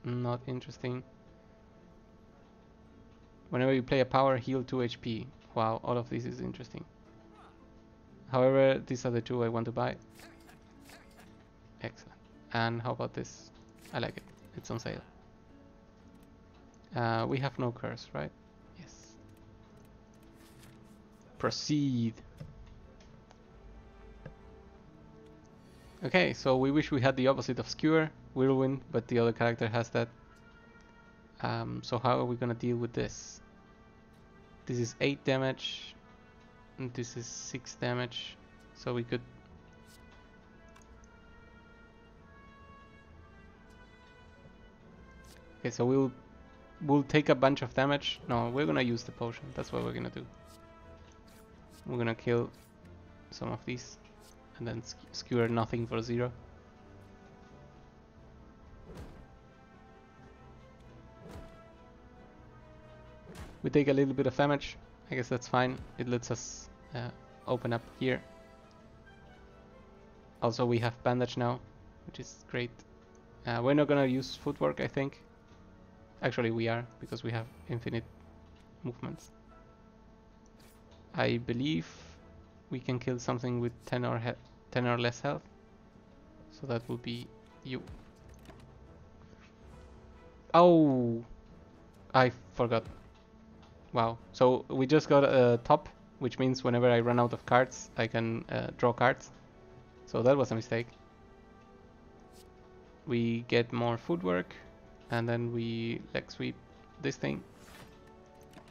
not interesting. Whenever you play a power, heal 2 HP. Wow, all of this is interesting. However, these are the 2 I want to buy. Excellent. And how about this? I like it. It's on sale. We have no curse, right? Yes. Proceed. Okay, so we wish we had the opposite of Skewer, Whirlwind, but the other character has that. So how are we gonna deal with this? This is 8 damage, and this is 6 damage, so we could Okay, so we'll take a bunch of damage. No, we're gonna use the potion. That's what we're gonna do. We're gonna kill some of these and then skewer nothing for 0. We take a little bit of damage. I guess that's fine. It lets us open up here. Also, we have bandage now, which is great. We're not gonna use footwork, I think. Actually, we are, because we have infinite movements. I believe we can kill something with 10 or less health. So that will be you. Oh, I forgot. Wow. So we just got a top, which means whenever I run out of cards, I can draw cards. So that was a mistake. We get more footwork, and then we leg sweep this thing.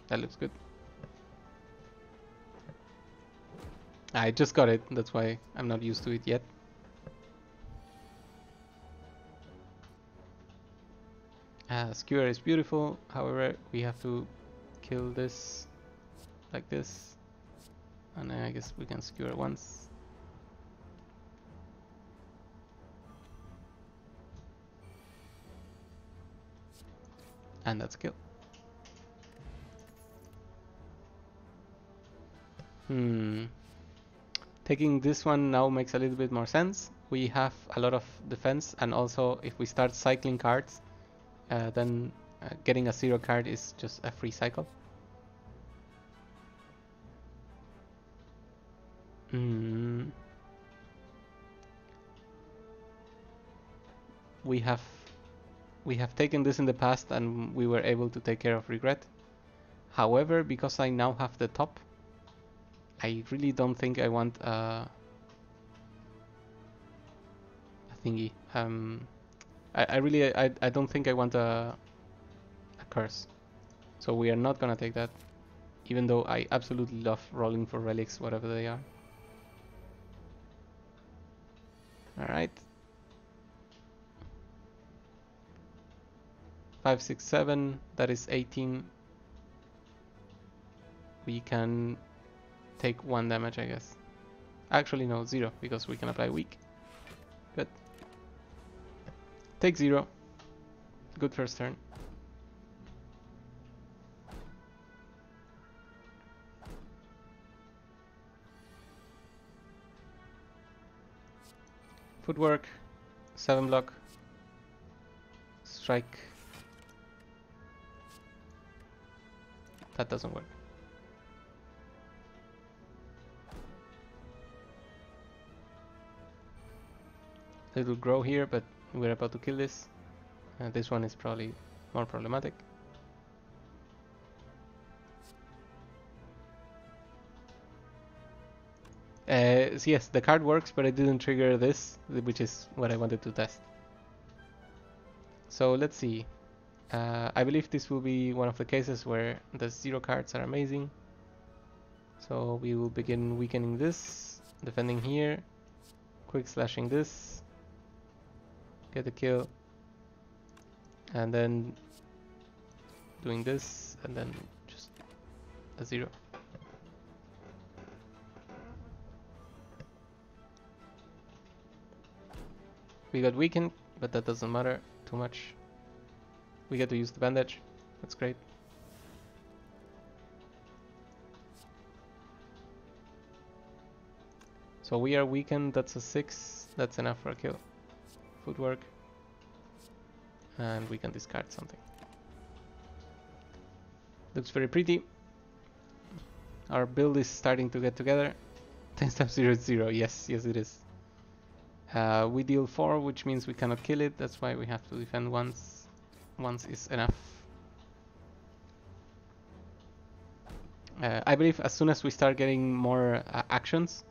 That looks good. I just got it, that's why I'm not used to it yet. Skewer is beautiful, however we have to kill this like this, and then I guess we can skewer once. And that's kill. Taking this one now makes a little bit more sense. We have a lot of defense, and also if we start cycling cards, then getting a 0 card is just a free cycle. We have taken this in the past and we were able to take care of regret. However, because I now have the top, I really don't think I want a thingy. I don't think I want a curse. So we are not gonna take that, even though I absolutely love rolling for relics, whatever they are. Alright. 5, 6, 7, that is 18. We can take 1 damage, I guess. Actually, no, 0, because we can apply weak. Good. Take 0. Good first turn. Footwork, 7 block, strike. That doesn't work. It will grow here, but we're about to kill this. This one is probably more problematic. So yes, the card works, but it didn't trigger this, which is what I wanted to test. So let's see. I believe this will be one of the cases where the 0 cards are amazing. So we will begin weakening this, defending here, quick slashing this, get a kill, and then doing this, and then just a 0. We got weakened, but that doesn't matter too much. We get to use the bandage. That's great. So we are weakened. That's a 6. That's enough for a kill. Footwork. And we can discard something. Looks very pretty. Our build is starting to get together. 10 steps 0 is 0. Yes, it is. We deal 4, which means we cannot kill it. That's why we have to defend once. Once is enough. I believe as soon as we start getting more actions,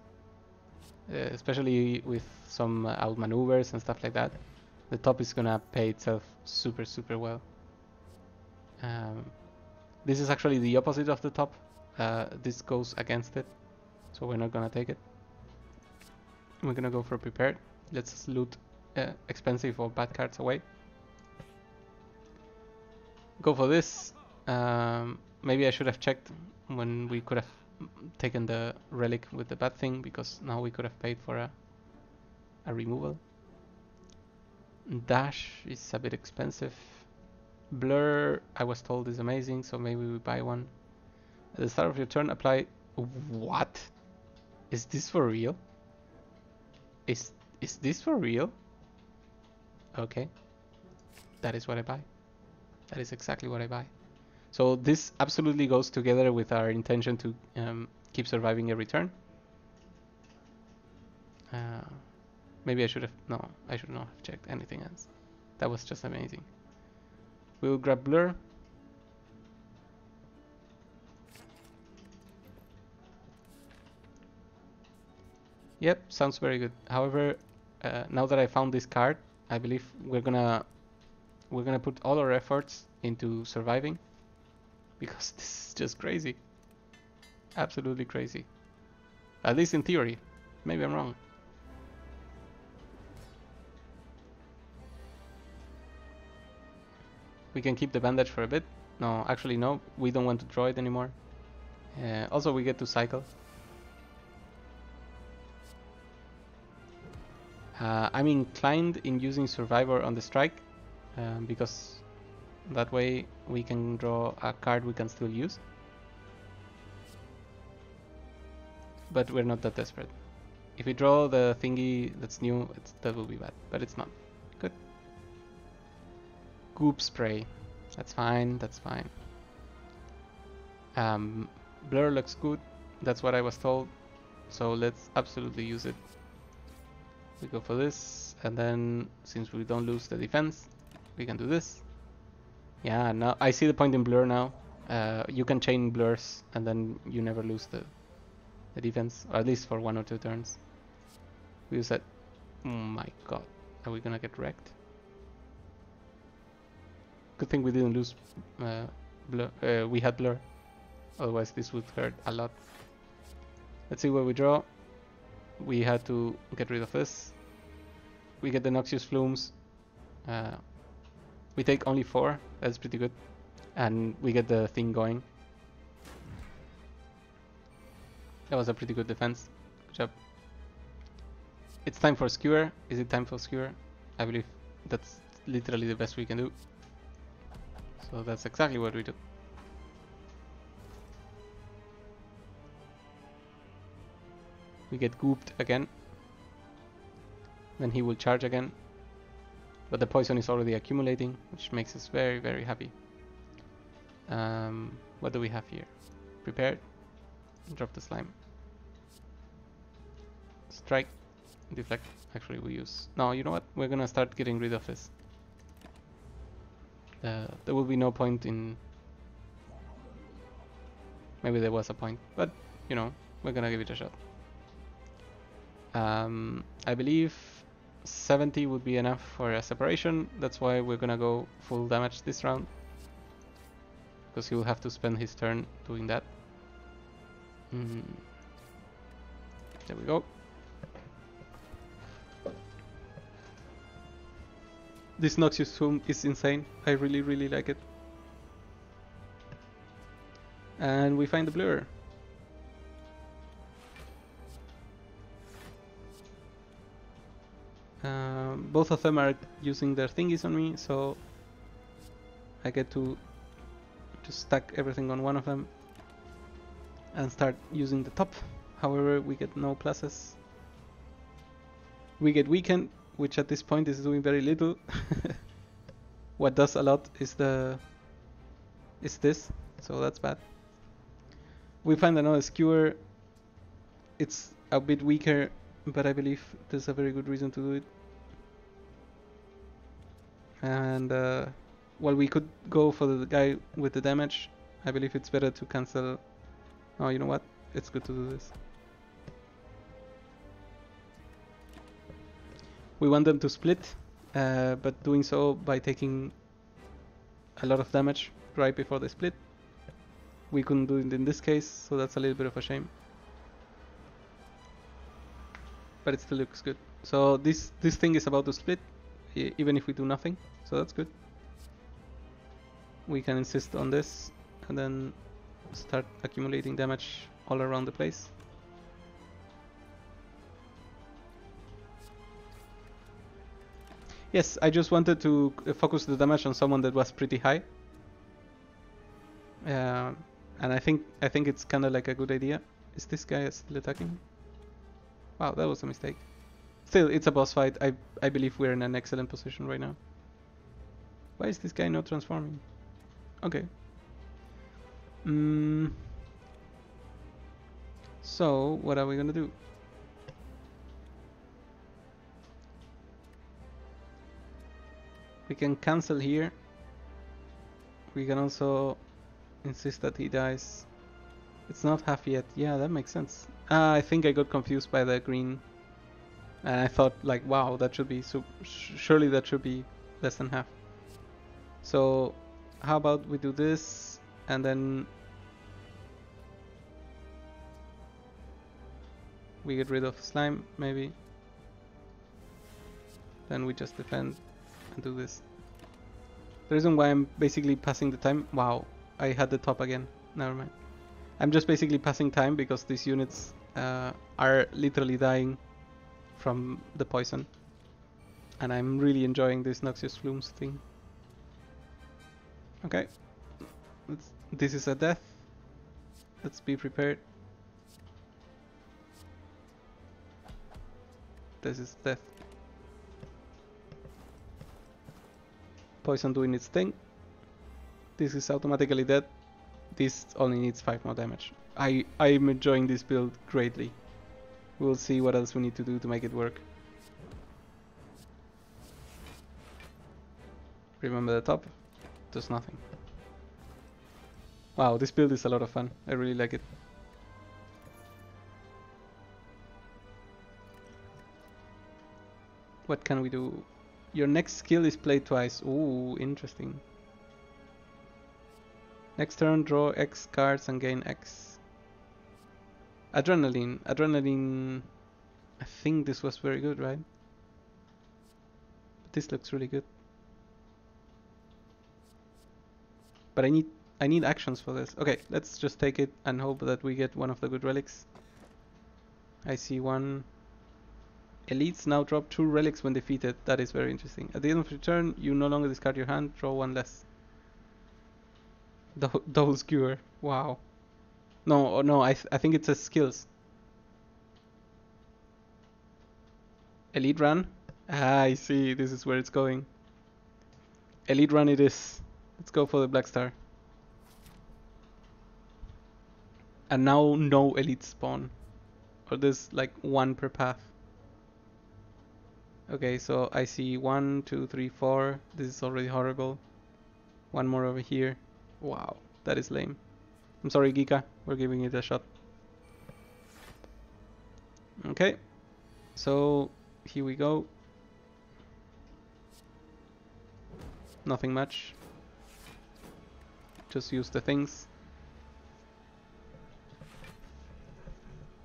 especially with some outmaneuvers and stuff like that, the top is gonna pay itself super well. This is actually the opposite of the top. This goes against it, so we're not gonna take it. We're gonna go for prepared. Let's loot expensive or bad cards away. Go for this. Maybe I should have checked when we could have taken the relic with the bad thing, because now we could have paid for a removal. Dash is a bit expensive. Blur, I was told, is amazing, so maybe we buy one. At the start of your turn, apply... What? Is this for real? Is this for real? Okay. That is what I buy. That is exactly what I buy. So this absolutely goes together with our intention to keep surviving every turn. Maybe I should have... No, I should not have checked anything else. That was just amazing. We'll grab Blur. Yep, sounds very good. However, now that I found this card, I believe we're gonna put all our efforts into surviving, because this is just crazy. Absolutely crazy. At least in theory. Maybe I'm wrong. We can keep the bandage for a bit. No, actually no, we don't want to draw it anymore. Also we get to cycle. I'm inclined in using Survivor on the strike, because that way we can draw a card we can still use. But we're not that desperate. If we draw the thingy that's new, that will be bad, but it's not. Good. Goop spray. That's fine, that's fine. Blur looks good, that's what I was told, so let's absolutely use it. We go for this, and then since we don't lose the defense, we can do this. Yeah, now I see the point in Blur now. You can chain blurs, and then you never lose the defense, or at least for 1 or 2 turns. We use that. Oh my god, are we gonna get wrecked? Good thing we didn't lose Blur. We had Blur, otherwise this would hurt a lot. Let's see what we draw. We had to get rid of this. We get the Noxious Flumes. We take only 4, that's pretty good. And we get the thing going. That was a pretty good defense. Good job. It's time for Skewer. Is it time for Skewer? I believe that's literally the best we can do. So that's exactly what we do. We get gooped again. Then he will charge again. But the poison is already accumulating, which makes us very, very happy. What do we have here? Prepared. Drop the slime. Strike. Deflect. Actually, we use... No, you know what? We're gonna start getting rid of this. There will be no point in... Maybe there was a point, but, you know, we're gonna give it a shot. I believe 70 would be enough for a separation. That's why we're gonna go full damage this round, because he will have to spend his turn doing that. There we go. This Noxious Tomb is insane. I really, really like it. And we find the blur. Both of them are using their thingies on me, so I get to just stack everything on one of them and start using the top. However, we get no pluses. We get weakened, which at this point is doing very little. What does a lot is this, so that's bad. We find another skewer. It's a bit weaker, but I believe there's a very good reason to do it. And while we could go for the guy with the damage, I believe it's better to cancel. Oh, you know what? It's good to do this. We want them to split, but doing so by taking a lot of damage right before they split. We couldn't do it in this case, so that's a little bit of a shame. But it still looks good. So this thing is about to split, even if we do nothing, so that's good. we can insist on this and then start accumulating damage all around the place. Yes, I just wanted to focus the damage on someone that was pretty high. And I think it's kind of like a good idea. Is this guy still attacking? Wow, that was a mistake. Still, it's a boss fight. I believe we're in an excellent position right now. Why is this guy not transforming? Okay. So, what are we gonna do? We can cancel here. We can also insist that he dies. It's not half yet. Yeah, that makes sense. I think I got confused by the green. And I thought like, wow, that should be surely that should be less than half. So how about we do this and then we get rid of slime maybe. Then we just defend and do this. The reason why I'm basically passing the time, wow, I had the top again, never mind. I'm just basically passing time because these units are literally dying from the poison. And I'm really enjoying this Noxious Flumes thing. Okay, this is a death. Let's be prepared. This is death. Poison doing its thing. This is automatically dead. This only needs 5 more damage. I'm enjoying this build greatly. We'll see what else we need to do to make it work. Remember the top? Does nothing. Wow, this build is a lot of fun. I really like it. What can we do? Your next skill is played twice. Ooh, interesting. Next turn, draw X cards and gain X. Adrenaline. Adrenaline. I think this was very good, right? But this looks really good. But I need actions for this. Okay, let's just take it and hope that we get one of the good relics. I see one. Elites now drop 2 relics when defeated. That is very interesting. At the end of your turn, you no longer discard your hand. Draw 1 less. Double skewer. Wow. No, I think it says skills. Elite run. Ah, I see. This is where it's going. Elite run it is. Let's go for the black star. And now no elite spawn. Or there's like 1 per path. Okay, so I see 1, 2, 3, 4. This is already horrible. 1 more over here. Wow, that is lame. I'm sorry, Geeka. We're giving it a shot. Okay, so here we go. Nothing much. Just use the things.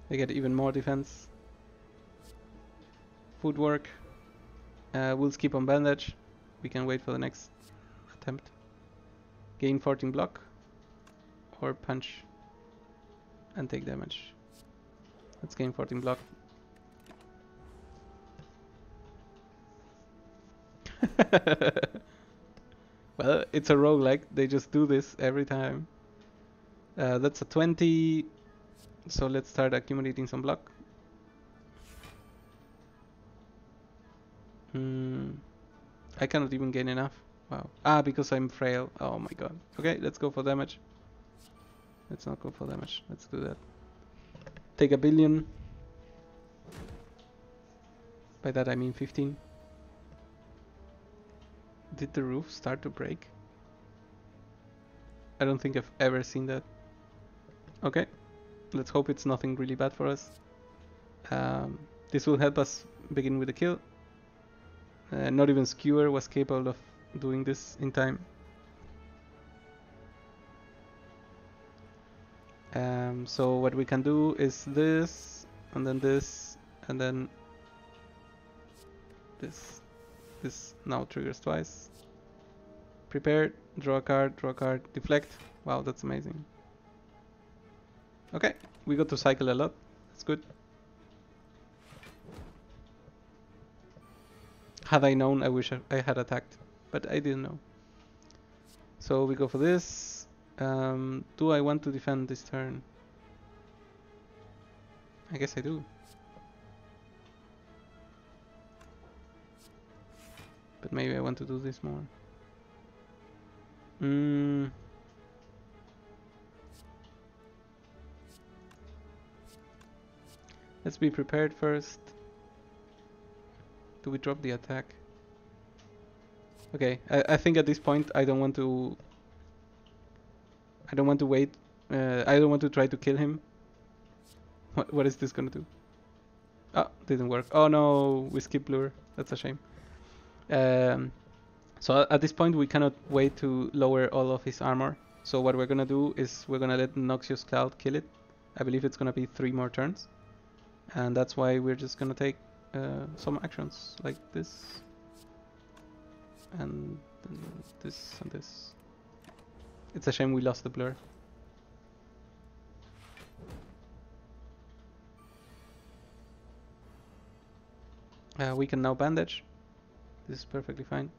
They get even more defense. Footwork. We'll skip on bandage. We can wait for the next attempt. Gain 14 block. Or punch. And take damage. Let's gain 14 block. Well, it's a roguelike. They just do this every time. That's a 20. So let's start accumulating some block. I cannot even gain enough. Wow. Ah, because I'm frail. Oh my god. Okay, let's go for damage. Let's not go for damage. Let's do that. Take a billion. By that I mean 15. Did the roof start to break? I don't think I've ever seen that. Okay. Let's hope it's nothing really bad for us. This will help us begin with the kill. Not even Skewer was capable of doing this in time. So what we can do is this, and then this, and then this. This now triggers twice. Prepared. Draw a card, deflect. Wow, that's amazing. Okay, we got to cycle a lot. That's good. Had I known, I wish I had attacked, but I didn't know. So we go for this. Do I want to defend this turn? I guess I do. But maybe I want to do this more. Let's be prepared first. Do we drop the attack? Okay, I think at this point I don't want to. I don't want to wait. I don't want to try to kill him. What is this gonna do? Oh, didn't work. Oh no, we skipped lure. That's a shame. So at this point we cannot wait to lower all of his armor. So what we're gonna do is we're gonna let Noxious Cloud kill it. I believe it's gonna be 3 more turns. And that's why we're just gonna take some actions like this. And this and this. It's a shame we lost the blur. We can now bandage. This is perfectly fine.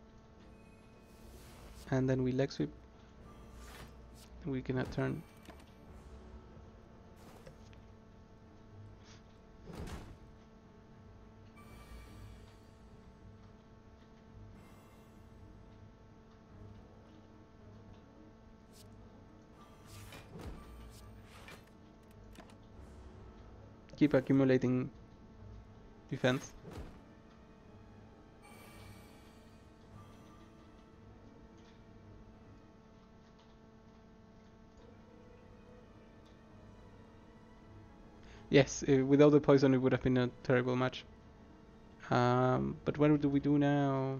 And then we leg sweep. We can turn. Keep accumulating defense. Yes, without the poison it would have been a terrible match. But what do we do now?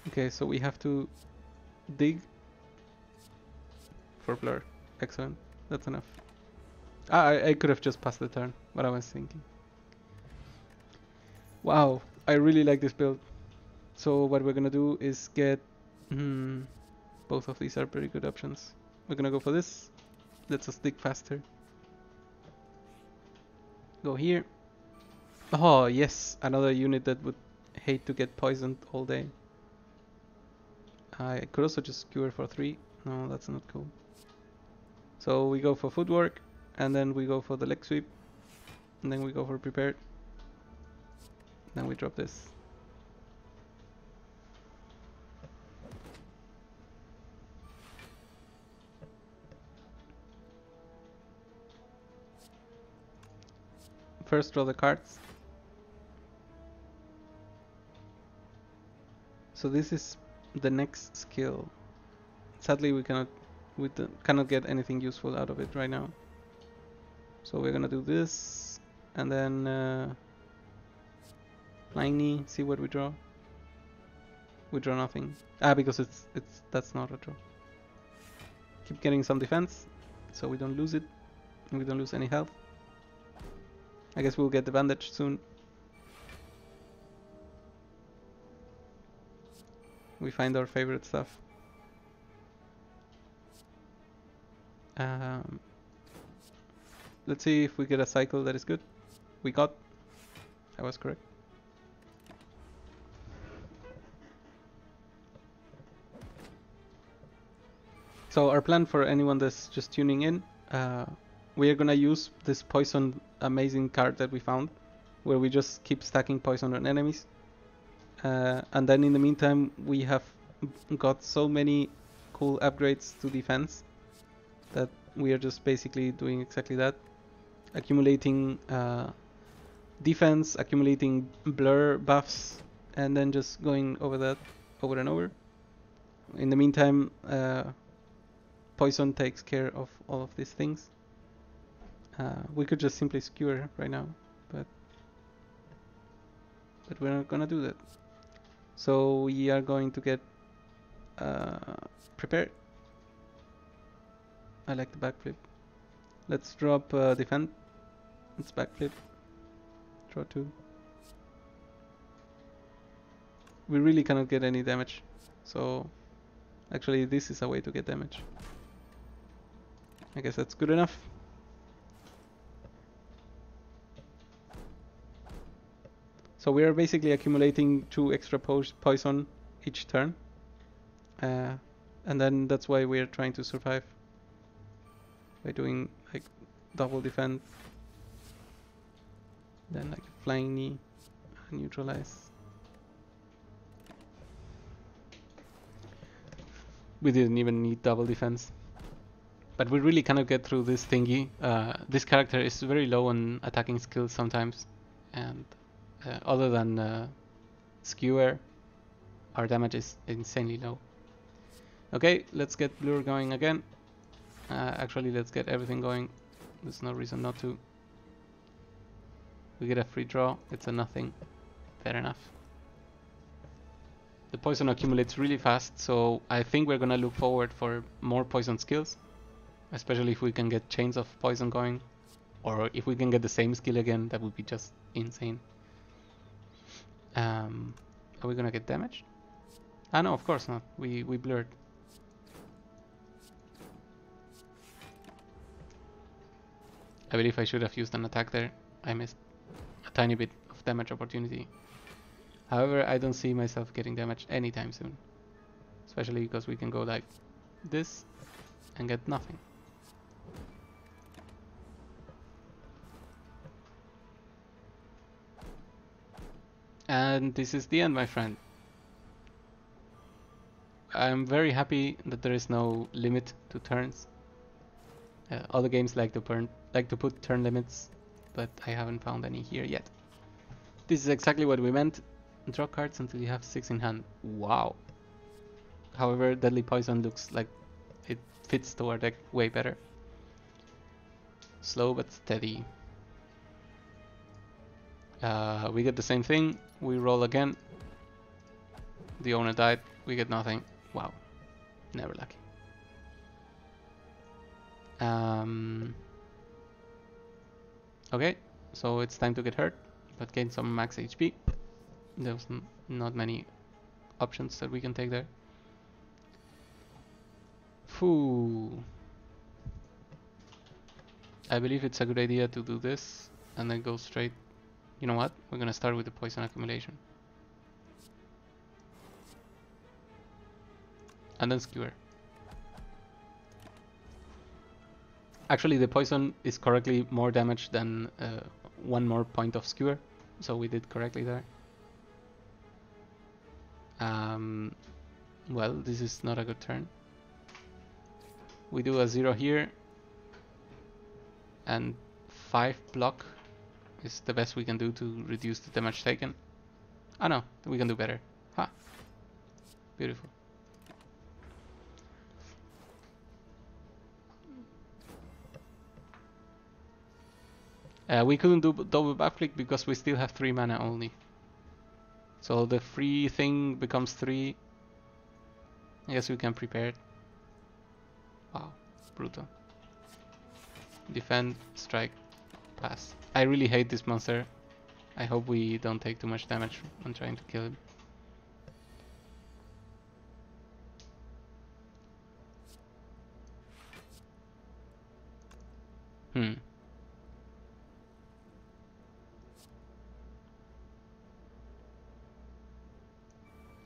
Okay, so we have to dig for blur. Excellent, that's enough. I could have just passed the turn, what I was thinking. Wow, I really like this build. So what we're gonna do is get... both of these are pretty good options. We're gonna go for this. Lets us dig faster. Go here. Oh yes, another unit that would hate to get poisoned all day. I could also just cure for 3. No, that's not cool. So we go for footwork, and then we go for the leg sweep, and then we go for prepared. Then we drop this. First draw the cards. So this is the next skill. Sadly we cannot get anything useful out of it right now. So we're gonna do this and then flying knee, see what we draw. We draw nothing. Because that's not a draw. Keep getting some defense so we don't lose it and we don't lose any health. I guess we'll get the bandage soon. We find our favorite stuff. Let's see if we get a cycle that is good. We got. I was correct. So our plan for anyone that's just tuning in, we are gonna use this poison amazing card that we found, where we just keep stacking poison on enemies. And then in the meantime we have got so many cool upgrades to defense that we are just basically doing exactly that. Accumulating defense, accumulating blur buffs, and then just going over that over and over. In the meantime, poison takes care of all of these things. We could just simply skewer right now, but we're not gonna do that. So we are going to get prepared. I like the backflip. Let's drop defend. Let's backflip. Draw 2. We really cannot get any damage, so Actually, this is a way to get damage. I guess that's good enough. So we are basically accumulating 2 extra poison each turn. And then that's why we are trying to survive. By doing like double defend. Then like flying knee, neutralize. We didn't even need double defense. But we really cannot get through this thingy. This character is very low on attacking skills sometimes. And other than skewer, our damage is insanely low. Okay, let's get Blur going again. Actually, let's get everything going. There's no reason not to. We get a free draw. It's a nothing. Fair enough. The poison accumulates really fast, so I think we're gonna look forward for more poison skills. Especially if we can get chains of poison going. Or if we can get the same skill again, that would be just insane. Are we gonna get damaged? Ah no, of course not. We blurred. I believe I should have used an attack there. I missed a tiny bit of damage opportunity. However, I don't see myself getting damaged anytime soon. Especially because we can go like this and get nothing. And this is the end, my friend. I'm very happy that there is no limit to turns. Other games like to put turn limits, but I haven't found any here yet. This is exactly what we meant. Draw cards until you have 6 in hand. Wow. However, Deadly Poison looks like it fits to our deck way better. Slow but steady. We get the same thing. We roll again. The owner died. We get nothing. Wow. Never lucky. Okay, so it's time to get hurt, but gain some max HP. There's not many options that we can take there. Phew. I believe it's a good idea to do this and then go straight. You know what? We're gonna start with the poison accumulation. And then skewer. Actually, the poison is correctly more damage than 1 more point of skewer, so we did correctly there. Well, this is not a good turn. We do a 0 here, and 5 block is the best we can do to reduce the damage taken. Ah no, we can do better. Ha! Beautiful. We couldn't do double back flick because we still have 3 mana only. So the free thing becomes 3. I guess we can prepare it. Wow, brutal. Defend, strike, pass. I really hate this monster. I hope we don't take too much damage when trying to kill him.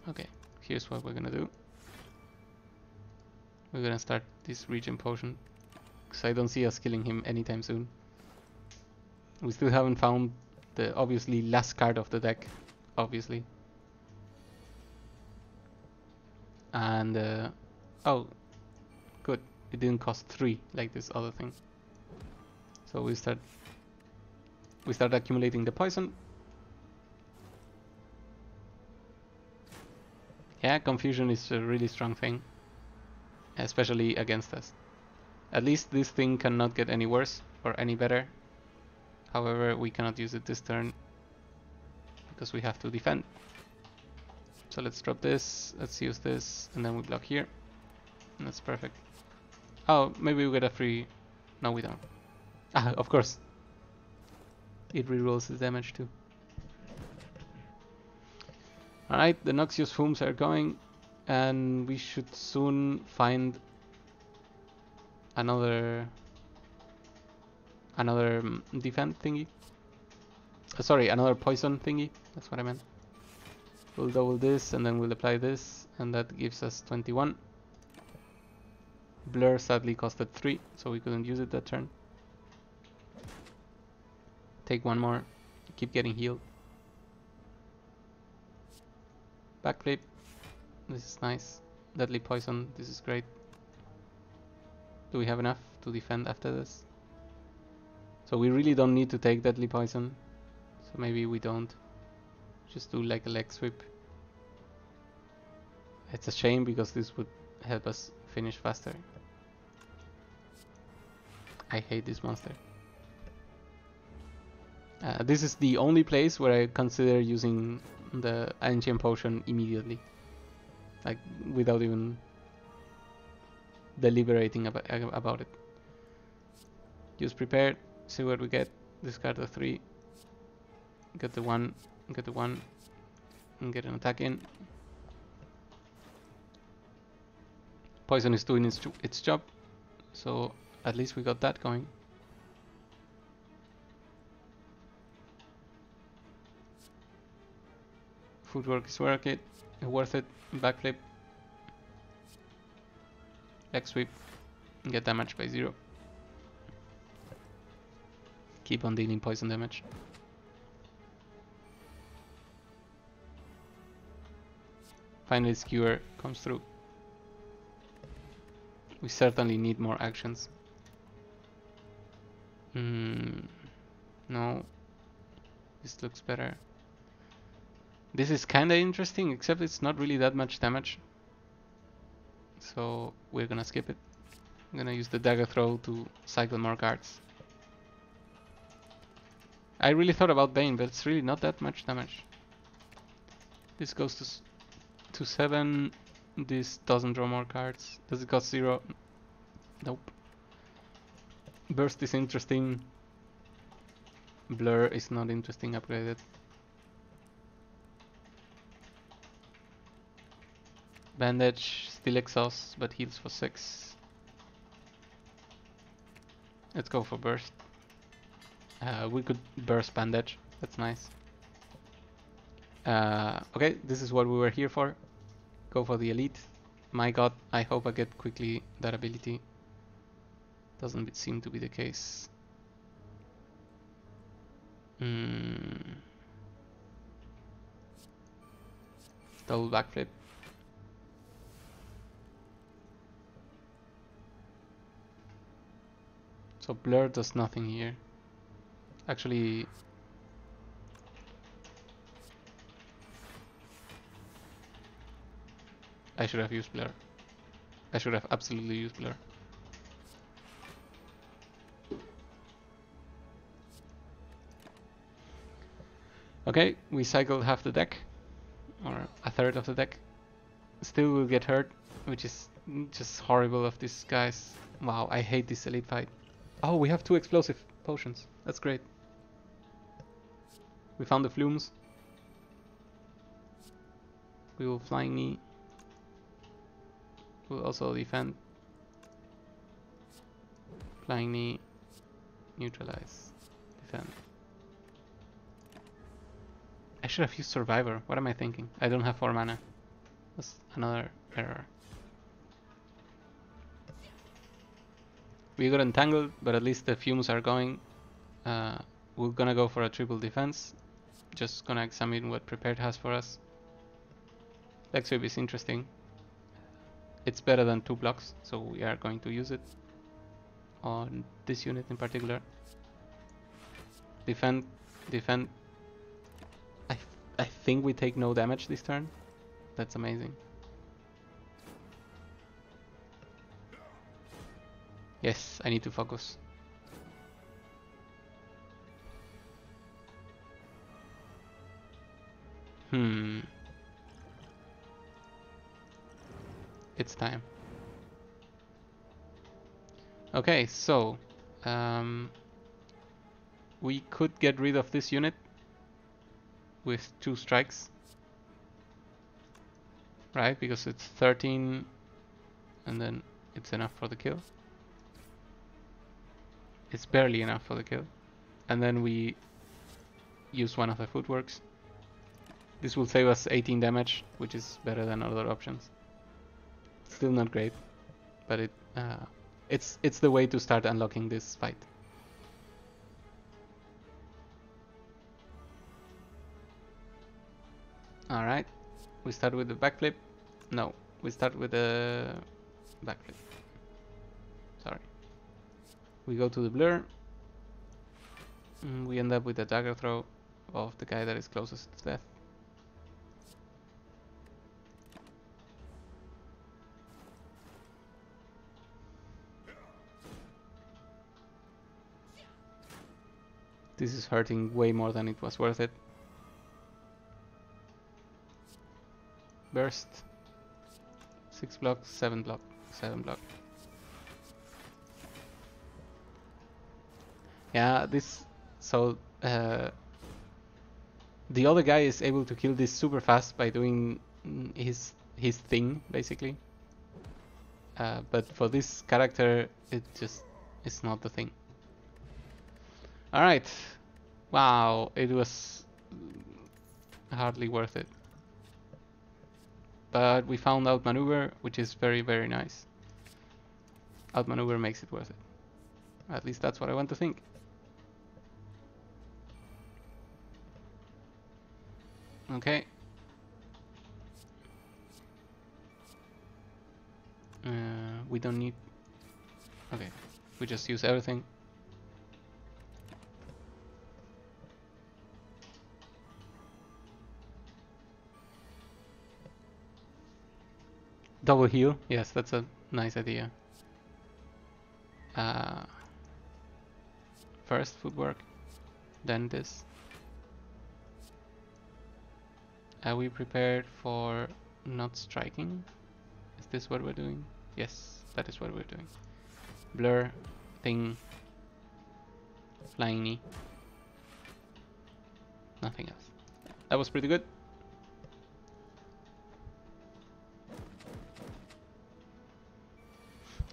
Okay, here's what we're gonna do. We're gonna start this regen potion, because I don't see us killing him anytime soon. We still haven't found the obviously last card of the deck, obviously. And oh, good, it didn't cost 3 like this other thing. So we start accumulating the poison. Yeah, confusion is a really strong thing, especially against us. At least this thing cannot get any worse or any better. However, we cannot use it this turn because we have to defend. So let's drop this, let's use this, and then we block here. And that's perfect. Oh, maybe we get a free... No, we don't. Ah, of course. It rerolls the damage too. Alright, the Noxious Fumes are going. And we should soon find another defend thingy. Sorry, another poison thingy. That's what I meant. We'll double this and then we'll apply this, and that gives us 21. Blur sadly costed 3, so we couldn't use it that turn. Take one more. Keep getting healed. Backflip. This is nice. Deadly poison. This is great. Do we have enough to defend after this? So we really don't need to take deadly poison. So maybe we don't. Just do like a leg sweep. It's a shame because this would help us finish faster. I hate this monster. This is the only place where I consider using the ancient potion immediately. Like without even deliberating about it. Use prepared, see what we get. Discard the 3. Get the 1, get the 1, and get an attack in. Poison is doing its job, so at least we got that going. Footwork is worth it. Backflip, leg sweep, and get damage by 0. Keep on dealing poison damage. Finally, Skewer comes through. We certainly need more actions. No, this looks better. This is kinda interesting, except it's not really that much damage. So we're gonna skip it. I'm gonna use the dagger throw to cycle more cards. I really thought about Bane, but it's really not that much damage. This goes to 7. This doesn't draw more cards. Does it cost 0? Nope. Burst is interesting. Blur is not interesting upgraded. Bandage still exhausts, but heals for 6. Let's go for burst. We could burst bandage. That's nice. Okay, this is what we were here for. Go for the elite. My god, I hope I get quickly that ability. Doesn't seem to be the case. Double backflip. So blur does nothing here. Actually, I should have used blur. I should have absolutely used blur. Okay, we cycled half the deck, or a third of the deck. Still will get hurt, which is just horrible of these guys. Wow, I hate this elite fight. Oh, we have 2 explosive potions. That's great. We found the flumes. We will flying knee. We'll also defend. Flying knee. Neutralize. Defend. I should have used Survivor. What am I thinking? I don't have 4 mana. That's another error. We got entangled, but at least the fumes are going. We're gonna go for a triple defense. Just gonna examine what prepared has for us. Leg sweep is interesting. It's better than 2 blocks, so we are going to use it on this unit in particular. Defend, defend. I think we take no damage this turn. That's amazing. Yes, I need to focus. It's time. Okay, so we could get rid of this unit with 2 strikes. right? Because it's 13 and then it's enough for the kill. It's barely enough for the kill. And then we use one of the footworks. This will save us 18 damage, which is better than other options. Still not great, but it's the way to start unlocking this fight. Alright, we start with the backflip. No, we start with the backflip. Sorry. We go to the blur. We end up with a dagger throw of the guy that is closest to death. This is hurting way more than it was worth it. Burst. 6 block, 7 block, 7 block. Yeah, this... So, the other guy is able to kill this super fast by doing his thing, basically. But for this character, it just is not the thing. Alright. Wow, it was hardly worth it. But we found outmaneuver, which is very, very nice. Outmaneuver makes it worth it. At least that's what I want to think. Okay. We don't need... Okay, we just use everything. Double heal, yes, that's a nice idea. First footwork, then this. Are we prepared for not striking? Is this what we're doing? Yes, that is what we're doing. Blur, thing, flying knee. Nothing else. That was pretty good.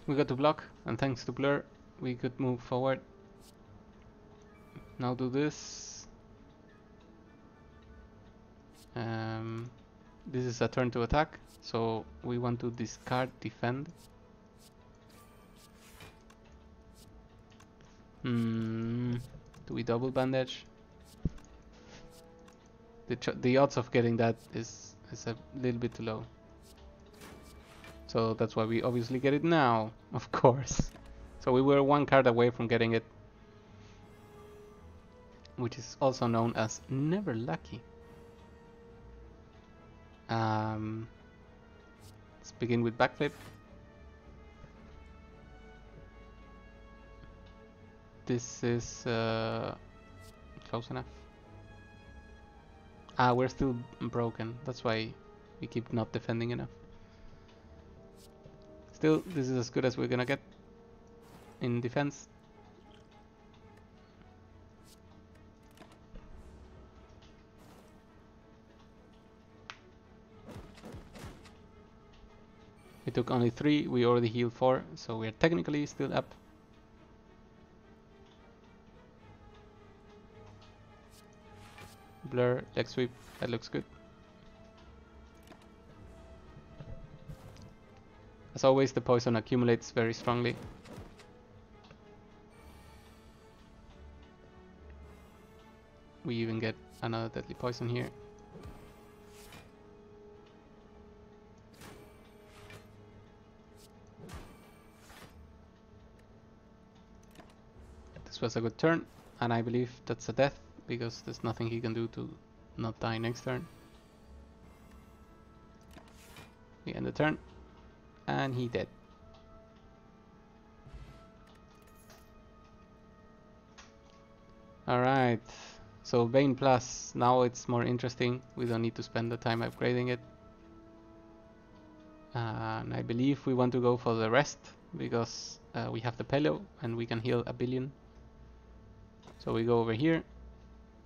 We got to block, and thanks to blur, we could move forward. Now do this. This is a turn to attack, so we want to discard defend. Do we double bandage? The odds of getting that is a little bit too low. So that's why we obviously get it now, of course. So we were one card away from getting it, which is also known as never lucky. Let's begin with backflip. This is close enough. We're still broken. That's why we keep not defending enough. Still, this is as good as we're gonna get in defense. We took only 3, we already healed 4, so we're technically still up. Blur, leg sweep, that looks good. As always, the poison accumulates very strongly. We even get another deadly poison here. This was a good turn, and I believe that's a death, because there's nothing he can do to not die next turn. We end the turn, and he dead. Alright, so Bane Plus, now it's more interesting. We don't need to spend the time upgrading it. And I believe we want to go for the rest, because we have the pillow, and we can heal 1 billion. So we go over here.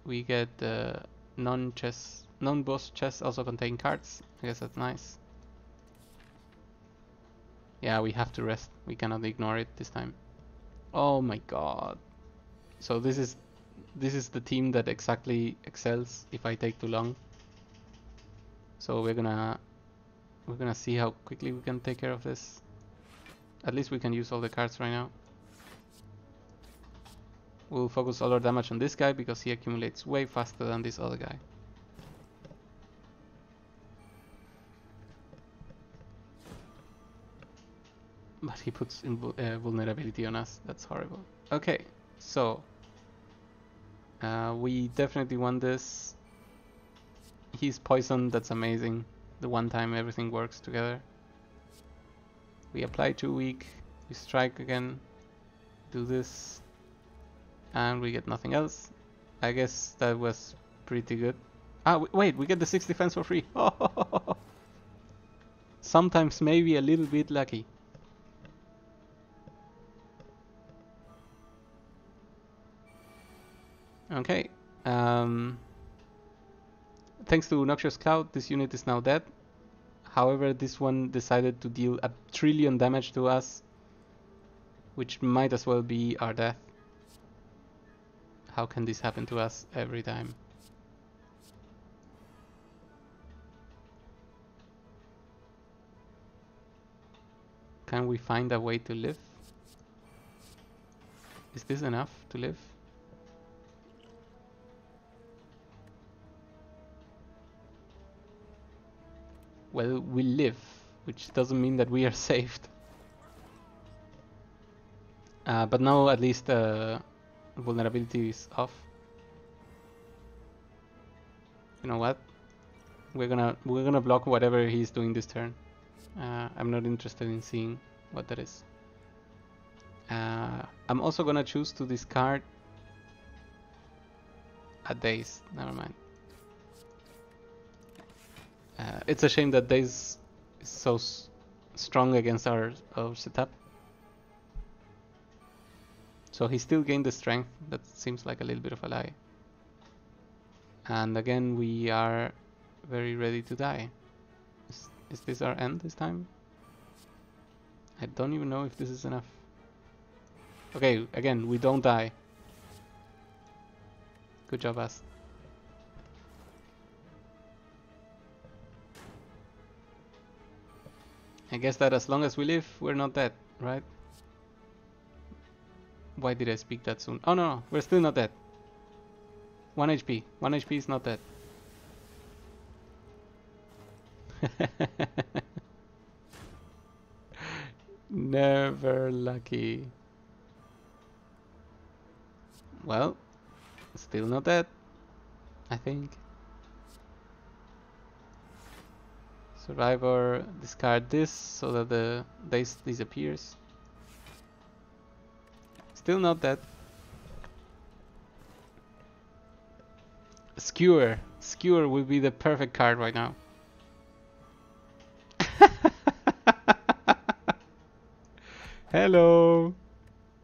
We get the non-boss chests also contain cards. I guess that's nice. Yeah, we have to rest. We cannot ignore it this time. Oh my god. So this is the team that exactly excels if I take too long. So we're gonna see how quickly we can take care of this. At least we can use all the cards right now. We'll focus all our damage on this guy because he accumulates way faster than this other guy. But he puts vulnerability on us. That's horrible. Okay, so we definitely want this. He's poisoned. That's amazing. The one time everything works together. We apply 2 weak. We strike again. Do this. And we get nothing else. I guess that was pretty good. Ah, wait, we get the 6 defense for free. Sometimes maybe a little bit lucky. Okay. Thanks to Noxious Cloud, this unit is now dead. However, this one decided to deal 1 trillion damage to us, which might as well be our death. How can this happen to us every time? Can we find a way to live? Is this enough to live? Well, we live, which doesn't mean that we are saved. But now at least vulnerability is off. You know what? We're gonna block whatever he's doing this turn. I'm not interested in seeing what that is. I'm also gonna choose to discard a Daze. Never mind. It's a shame that Daze is so strong against our setup. So he still gained the strength. That seems like a little bit of a lie. And again, we are very ready to die. Is this our end this time? I don't even know if this is enough. Okay, again, we don't die. Good job, us. I guess that as long as we live, we're not dead, right? Why did I speak that soon? Oh no, we're still not dead. 1 HP. 1 HP is not dead. Never lucky. Well, still not dead, I think. Survivor, discard this so that the Daze disappears. Still not dead. Skewer. Skewer will be the perfect card right now. Hello.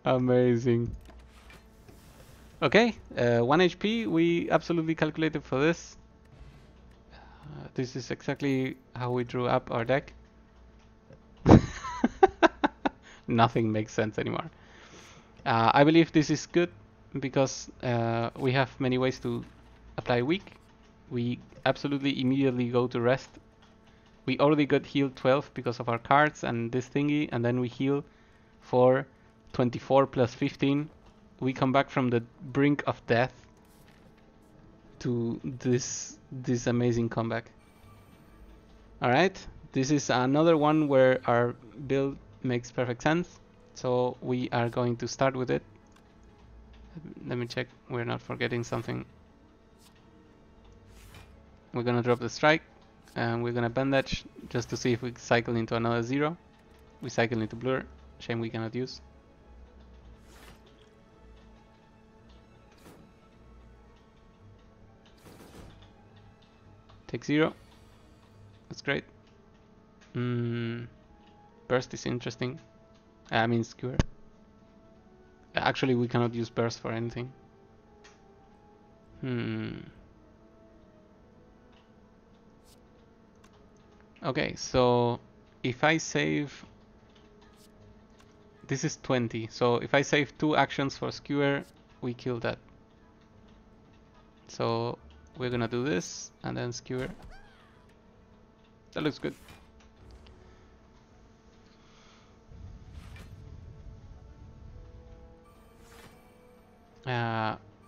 Amazing. Okay, 1 HP. We absolutely calculated for this. This is exactly how we drew up our deck. Nothing makes sense anymore. I believe this is good because we have many ways to apply weak. We absolutely immediately go to rest. We already got healed 12 because of our cards and this thingy, and then we heal for 24 plus 15. We come back from the brink of death to this amazing comeback. Alright, this is another one where our build makes perfect sense. So we are going to start with it. Let me check we're not forgetting something. We're gonna drop the strike and we're gonna bandage just to see if we cycle into another 0. We cycle into blur, shame we cannot use. Take 0. That's great. Burst is interesting. I mean skewer. Actually we cannot use burst for anything. Okay, so if I save this is 20. So if I save 2 actions for skewer, we kill that. So we're gonna do this and then skewer. That looks good.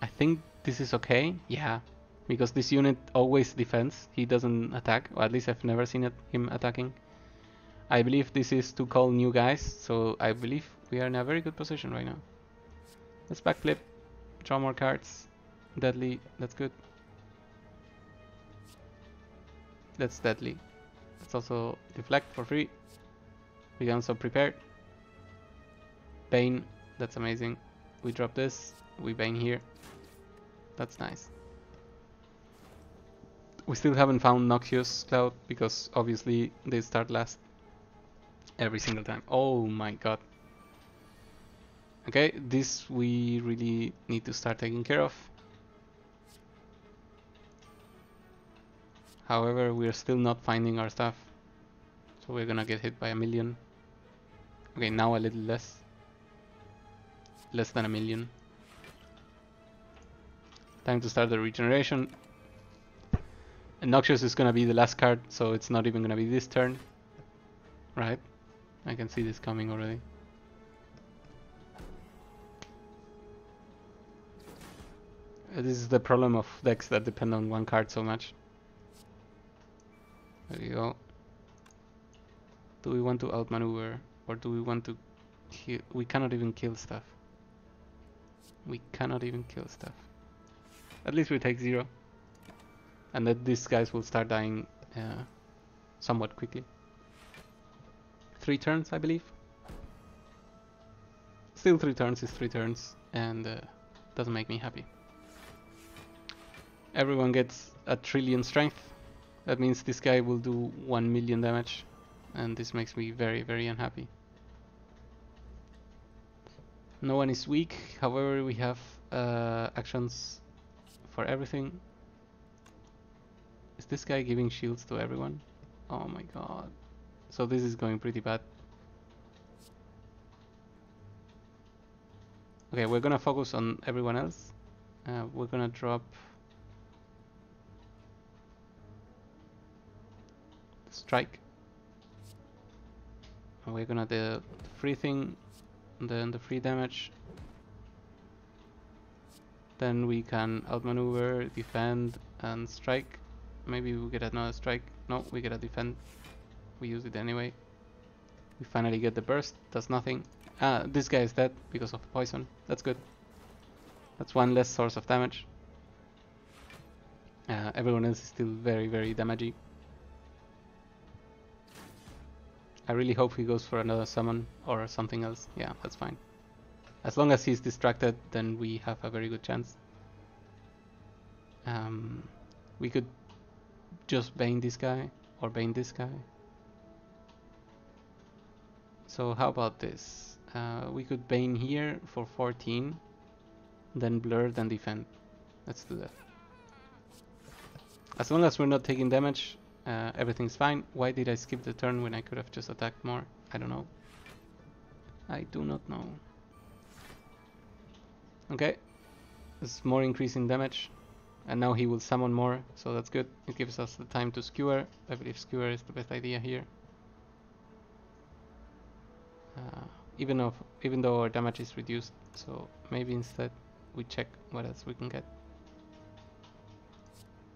I think this is okay. Yeah, because this unit always defends. He doesn't attack, or at least I've never seen him attacking. I believe this is to call new guys, so I believe we are in a very good position right now. Let's backflip, draw more cards. Deadly, that's good. That's deadly. Let's also deflect for free. We can also prepare. Bane, that's amazing. We drop this, we Bane here. That's nice. We still haven't found Noxious Cloud because obviously they start last every single time. Oh my god. Okay, this we really need to start taking care of. However, we're still not finding our stuff. So we're gonna get hit by 1,000,000. Okay, now a little less. Less than 1,000,000. Time to start the regeneration. And Noxious is gonna be the last card, so it's not even gonna be this turn. Right? I can see this coming already. This is the problem of decks that depend on one card so much. There you go. Do we want to outmaneuver or do we want to kill? We cannot even kill stuff. We cannot even kill stuff. At least we take 0. And that these guys will start dying somewhat quickly. 3 turns, I believe. Still 3 turns is 3 turns and doesn't make me happy. Everyone gets a 1,000,000,000 strength. That means this guy will do 1,000,000 damage, and this makes me very, very unhappy. No one is weak, however we have actions for everything. Is this guy giving shields to everyone? Oh my god. So this is going pretty bad. Okay, we're gonna focus on everyone else. We're gonna drop strike. And we're gonna do the free thing, and then the free damage. Then we can outmaneuver, defend, and strike. Maybe we get another strike. No, we get a defend. We use it anyway. We finally get the burst. Does nothing. Ah, this guy is dead because of the poison. That's good. That's one less source of damage. Everyone else is still very, very damagey. I really hope he goes for another summon or something else. Yeah, that's fine. As long as he's distracted, then we have a very good chance. We could just Bane this guy or Bane this guy. So how about this? We could Bane here for 14, then Blur, then Defend. Let's do that. As long as we're not taking damage, everything's fine. Why did I skip the turn when I could have just attacked more? I don't know. I do not know. Okay, there's more increase in damage, and now he will summon more, so that's good. It gives us the time to skewer. I believe skewer is the best idea here. Even though our damage is reduced, so maybe instead we check what else we can get.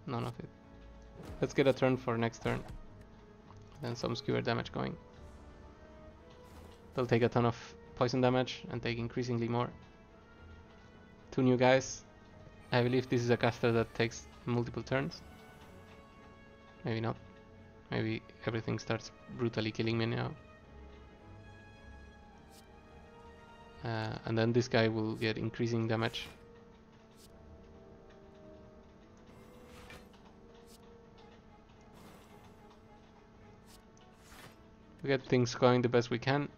None of it. Let's get a turn for next turn. Then some skewer damage going. They'll take a ton of poison damage and take increasingly more. 2 new guys. I believe this is a caster that takes multiple turns. Maybe not. Maybe everything starts brutally killing me now. And then this guy will get increasing damage. We get things going the best we can.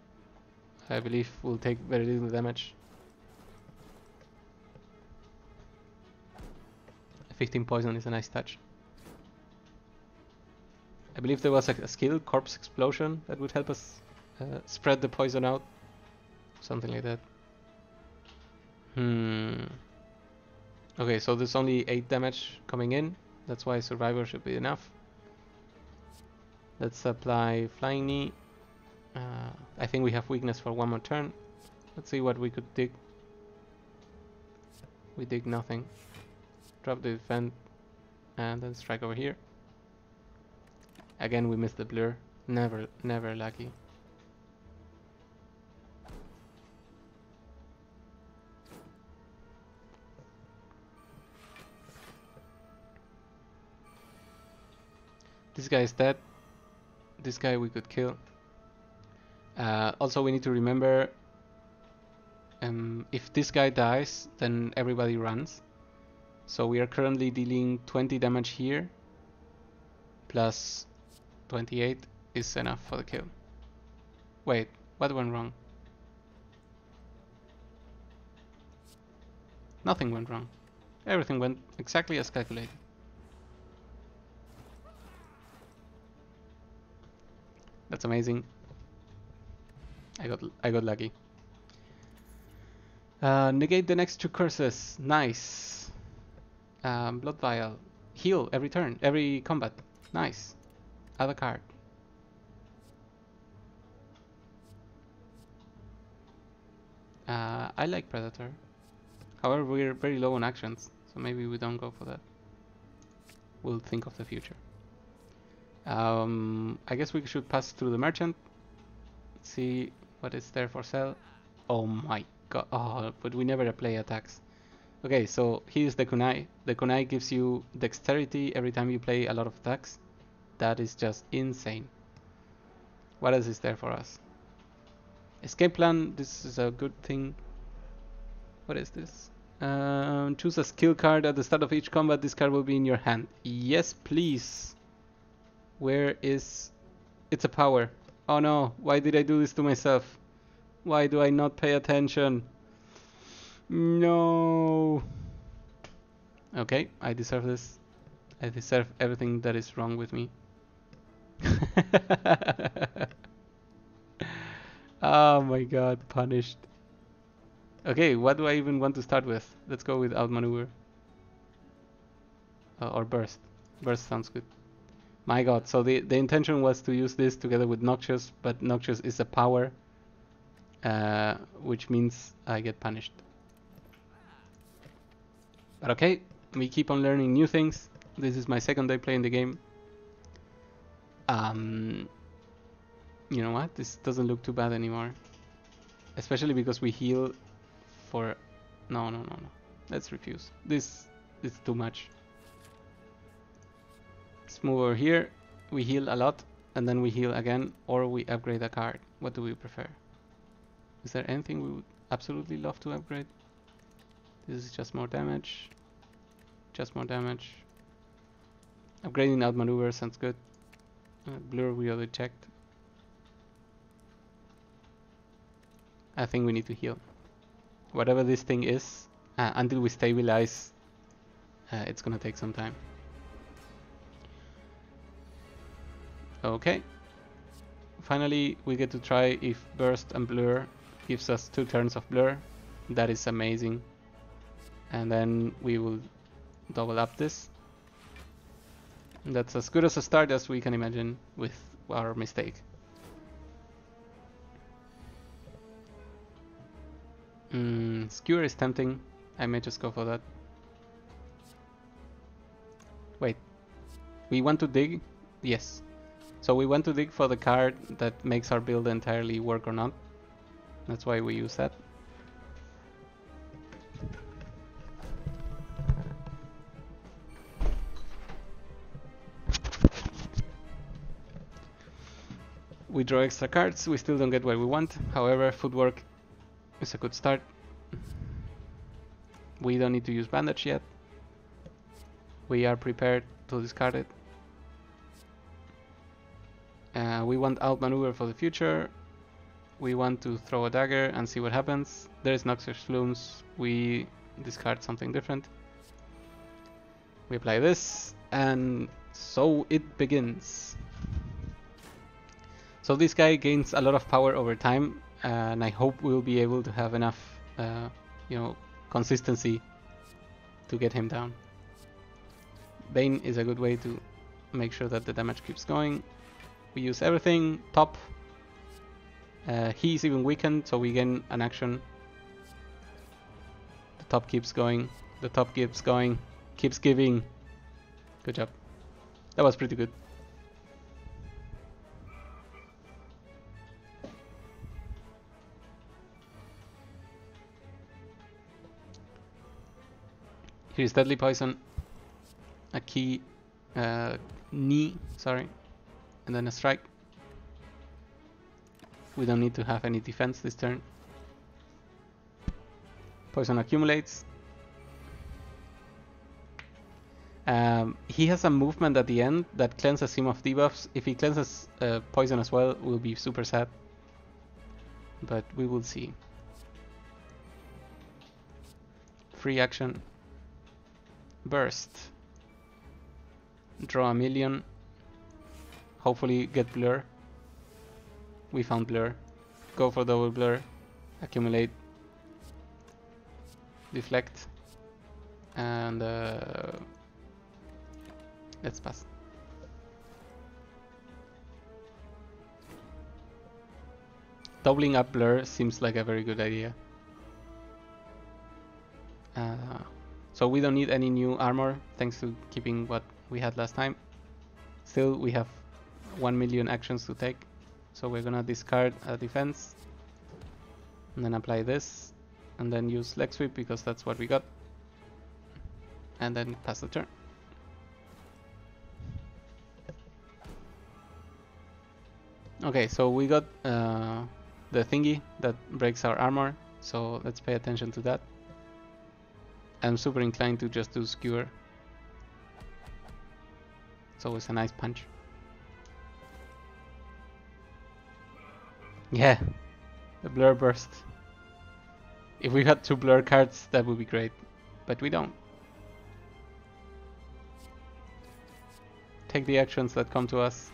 I believe we'll take very little damage. 15 poison is a nice touch. I believe there was a skill, Corpse Explosion, that would help us spread the poison out. something like that. Okay, so there's only 8 damage coming in. That's why Survivor should be enough. Let's apply Flying Knee. I think we have weakness for 1 more turn. Let's see what we could dig. We dig nothing. Drop the defend and then strike over here. Again we missed the blur. Never lucky. This guy is dead. This guy we could kill. Also we need to remember, if this guy dies then everybody runs. So we are currently dealing 20 damage here, plus 28 is enough for the kill. Wait, what went wrong? Nothing went wrong. Everything went exactly as calculated. That's amazing. I got lucky. Negate the next 2 curses. Nice. Blood vial. Heal every turn, every combat. Nice. Add a card. I like Predator. However, we're very low on actions, so maybe we don't go for that. We'll think of the future. I guess we should pass through the merchant. See what is there for sale. Oh my god. Oh, but we never play attacks. Okay, so here's the kunai. The kunai gives you dexterity every time you play a lot of attacks. That is just insane. What else is there for us? Escape plan. This is a good thing. What is this? Choose a skill card at the start of each combat. This card will be in your hand. Yes, please. Where is... It's a power. Oh no, why did I do this to myself? Why do I not pay attention? No. Okay, I deserve this. I deserve everything that is wrong with me. Oh my god, punished. Okay, what do I even want to start with? Let's go with outmaneuver. Or burst. Burst sounds good. My god, so the intention was to use this together with Noxious, but Noxious is a power, which means I get punished. But okay, we keep on learning new things. This is my second day playing the game. You know what? This doesn't look too bad anymore. Especially because we heal for... No. Let's refuse. This is too much. Let's move over here. We heal a lot, and then we heal again, or we upgrade a card. What do we prefer? Is there anything we would absolutely love to upgrade? This is just more damage. Just more damage. Upgrading outmaneuver sounds good. Blur we already checked. I think we need to heal. Whatever this thing is, until we stabilize, it's gonna take some time. Okay. Finally, we get to try if Burst and Blur gives us 2 turns of Blur. That is amazing. And then we will double up this. And that's as good as a start as we can imagine with our mistake. Skewer is tempting. I may just go for that. Wait. We want to dig? Yes. So we want to dig for the card that makes our build entirely work or not. That's why we use that. We draw extra cards, we still don't get what we want. However, footwork is a good start. We don't need to use bandage yet. We are prepared to discard it. We want outmaneuver for the future. We want to throw a dagger and see what happens. There is Noxious Flumes. We discard something different. We apply this, and so it begins. So this guy gains a lot of power over time. and I hope we'll be able to have enough, you know, consistency to get him down. Bane is a good way to make sure that the damage keeps going. We use everything, top. He's even weakened, so we gain an action. The top keeps going, the top keeps going, keeps giving. Good job. That was pretty good. Here's Deadly Poison, a key, knee, sorry, and then a strike. We don't need to have any defense this turn. Poison accumulates. He has a movement at the end that cleanses him of debuffs. If he cleanses poison as well, we'll be super sad. But we will see. Free action. Burst. Draw a million. Hopefully get blur. We found blur. Go for double blur. Accumulate. Deflect. And let's pass. Doubling up blur seems like a very good idea. So we don't need any new armor thanks to keeping what we had last time. Still, we have 1 million actions to take. So we're gonna discard a defense and then apply this and then use leg sweep because that's what we got. And then pass the turn. Okay, so we got the thingy that breaks our armor, so let's pay attention to that. I'm super inclined to just do skewer. It's always a nice punch. Yeah, the blur burst. If we had 2 blur cards, that would be great, but we don't. Take the actions that come to us.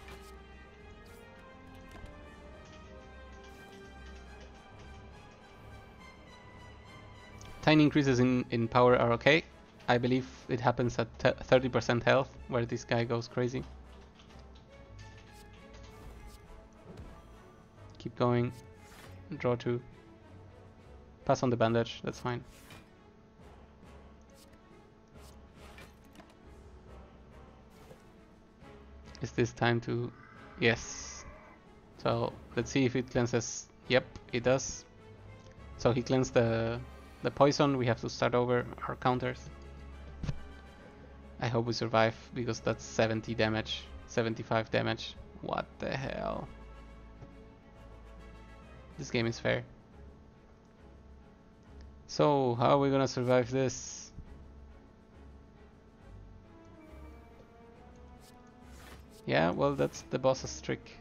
Tiny increases in power are okay. I believe it happens at 30% health, where this guy goes crazy. Keep going. Draw 2. Pass on the bandage, that's fine. Is this time to... Yes. So let's see if it cleanses. Yep, it does. So he cleansed the poison. We have to start over our counters. I hope we survive because that's 70 damage, 75 damage. What the hell? This game is fair. So how are we gonna survive this? Yeah, well, that's the boss's trick.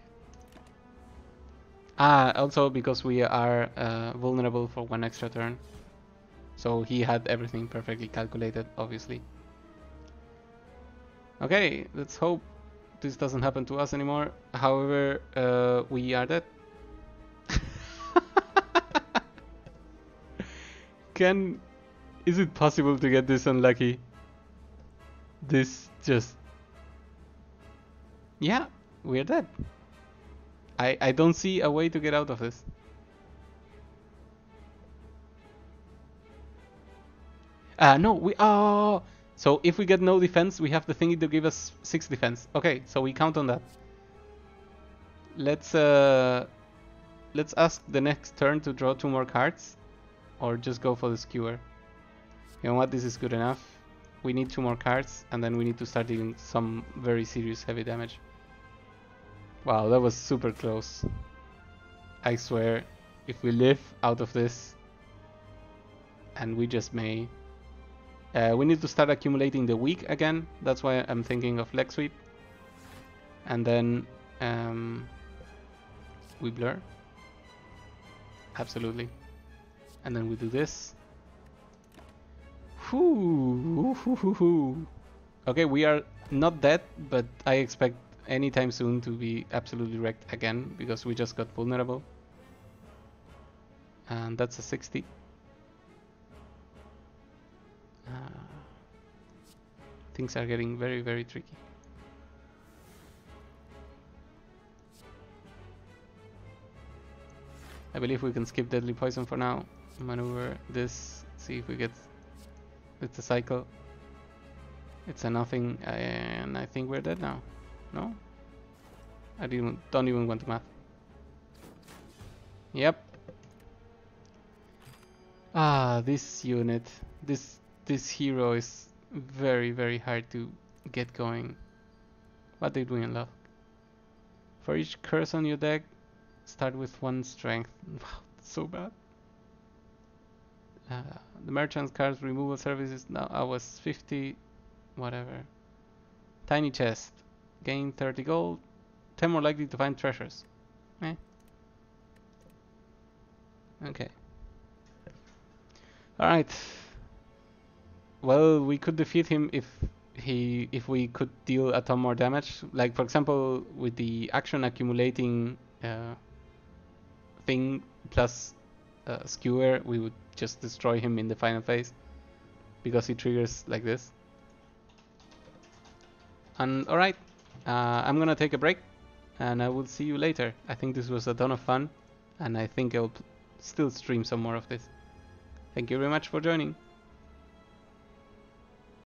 Also because we are vulnerable for 1 extra turn. So he had everything perfectly calculated, obviously. Okay, let's hope this doesn't happen to us anymore. However, we are dead. Is it possible to get this unlucky? This just... Yeah, we're dead. I don't see a way to get out of this. No, we... Oh! So if we get no defense, we have the thingy to give us 6 defense. Okay, so we count on that. Let's ask the next turn to draw 2 more cards. Or just go for the skewer. You know what, this is good enough. We need 2 more cards, and then we need to start dealing some very serious heavy damage. Wow, that was super close. I swear, if we live out of this, and we just may... we need to start accumulating the weak again. That's why I'm thinking of leg sweep. And then we blur. Absolutely. And then we do this. Okay, we are not dead, but I expect anytime soon to be absolutely wrecked again because we just got vulnerable. And that's a 60. Things are getting very, very tricky. I believe we can skip Deadly Poison for now. Maneuver this, see if we get... It's a cycle. It's a nothing, and I think we're dead now. No? I don't even want to math. Yep. Ah, this unit, this hero is very, very hard to get going. What did we unlock? For each curse on your deck, start with 1 strength. Wow, so bad. The merchant's cards removal services, now I was 50, whatever. Tiny chest, gain 30 gold, 10 more likely to find treasures. Eh. Okay. Alright. Well, we could defeat him if we could deal a ton more damage. Like for example, with the action accumulating thing plus skewer, we would just destroy him in the final phase because he triggers like this. And alright, I'm gonna take a break and I will see you later. I think this was a ton of fun and I think I'll still stream some more of this. Thank you very much for joining.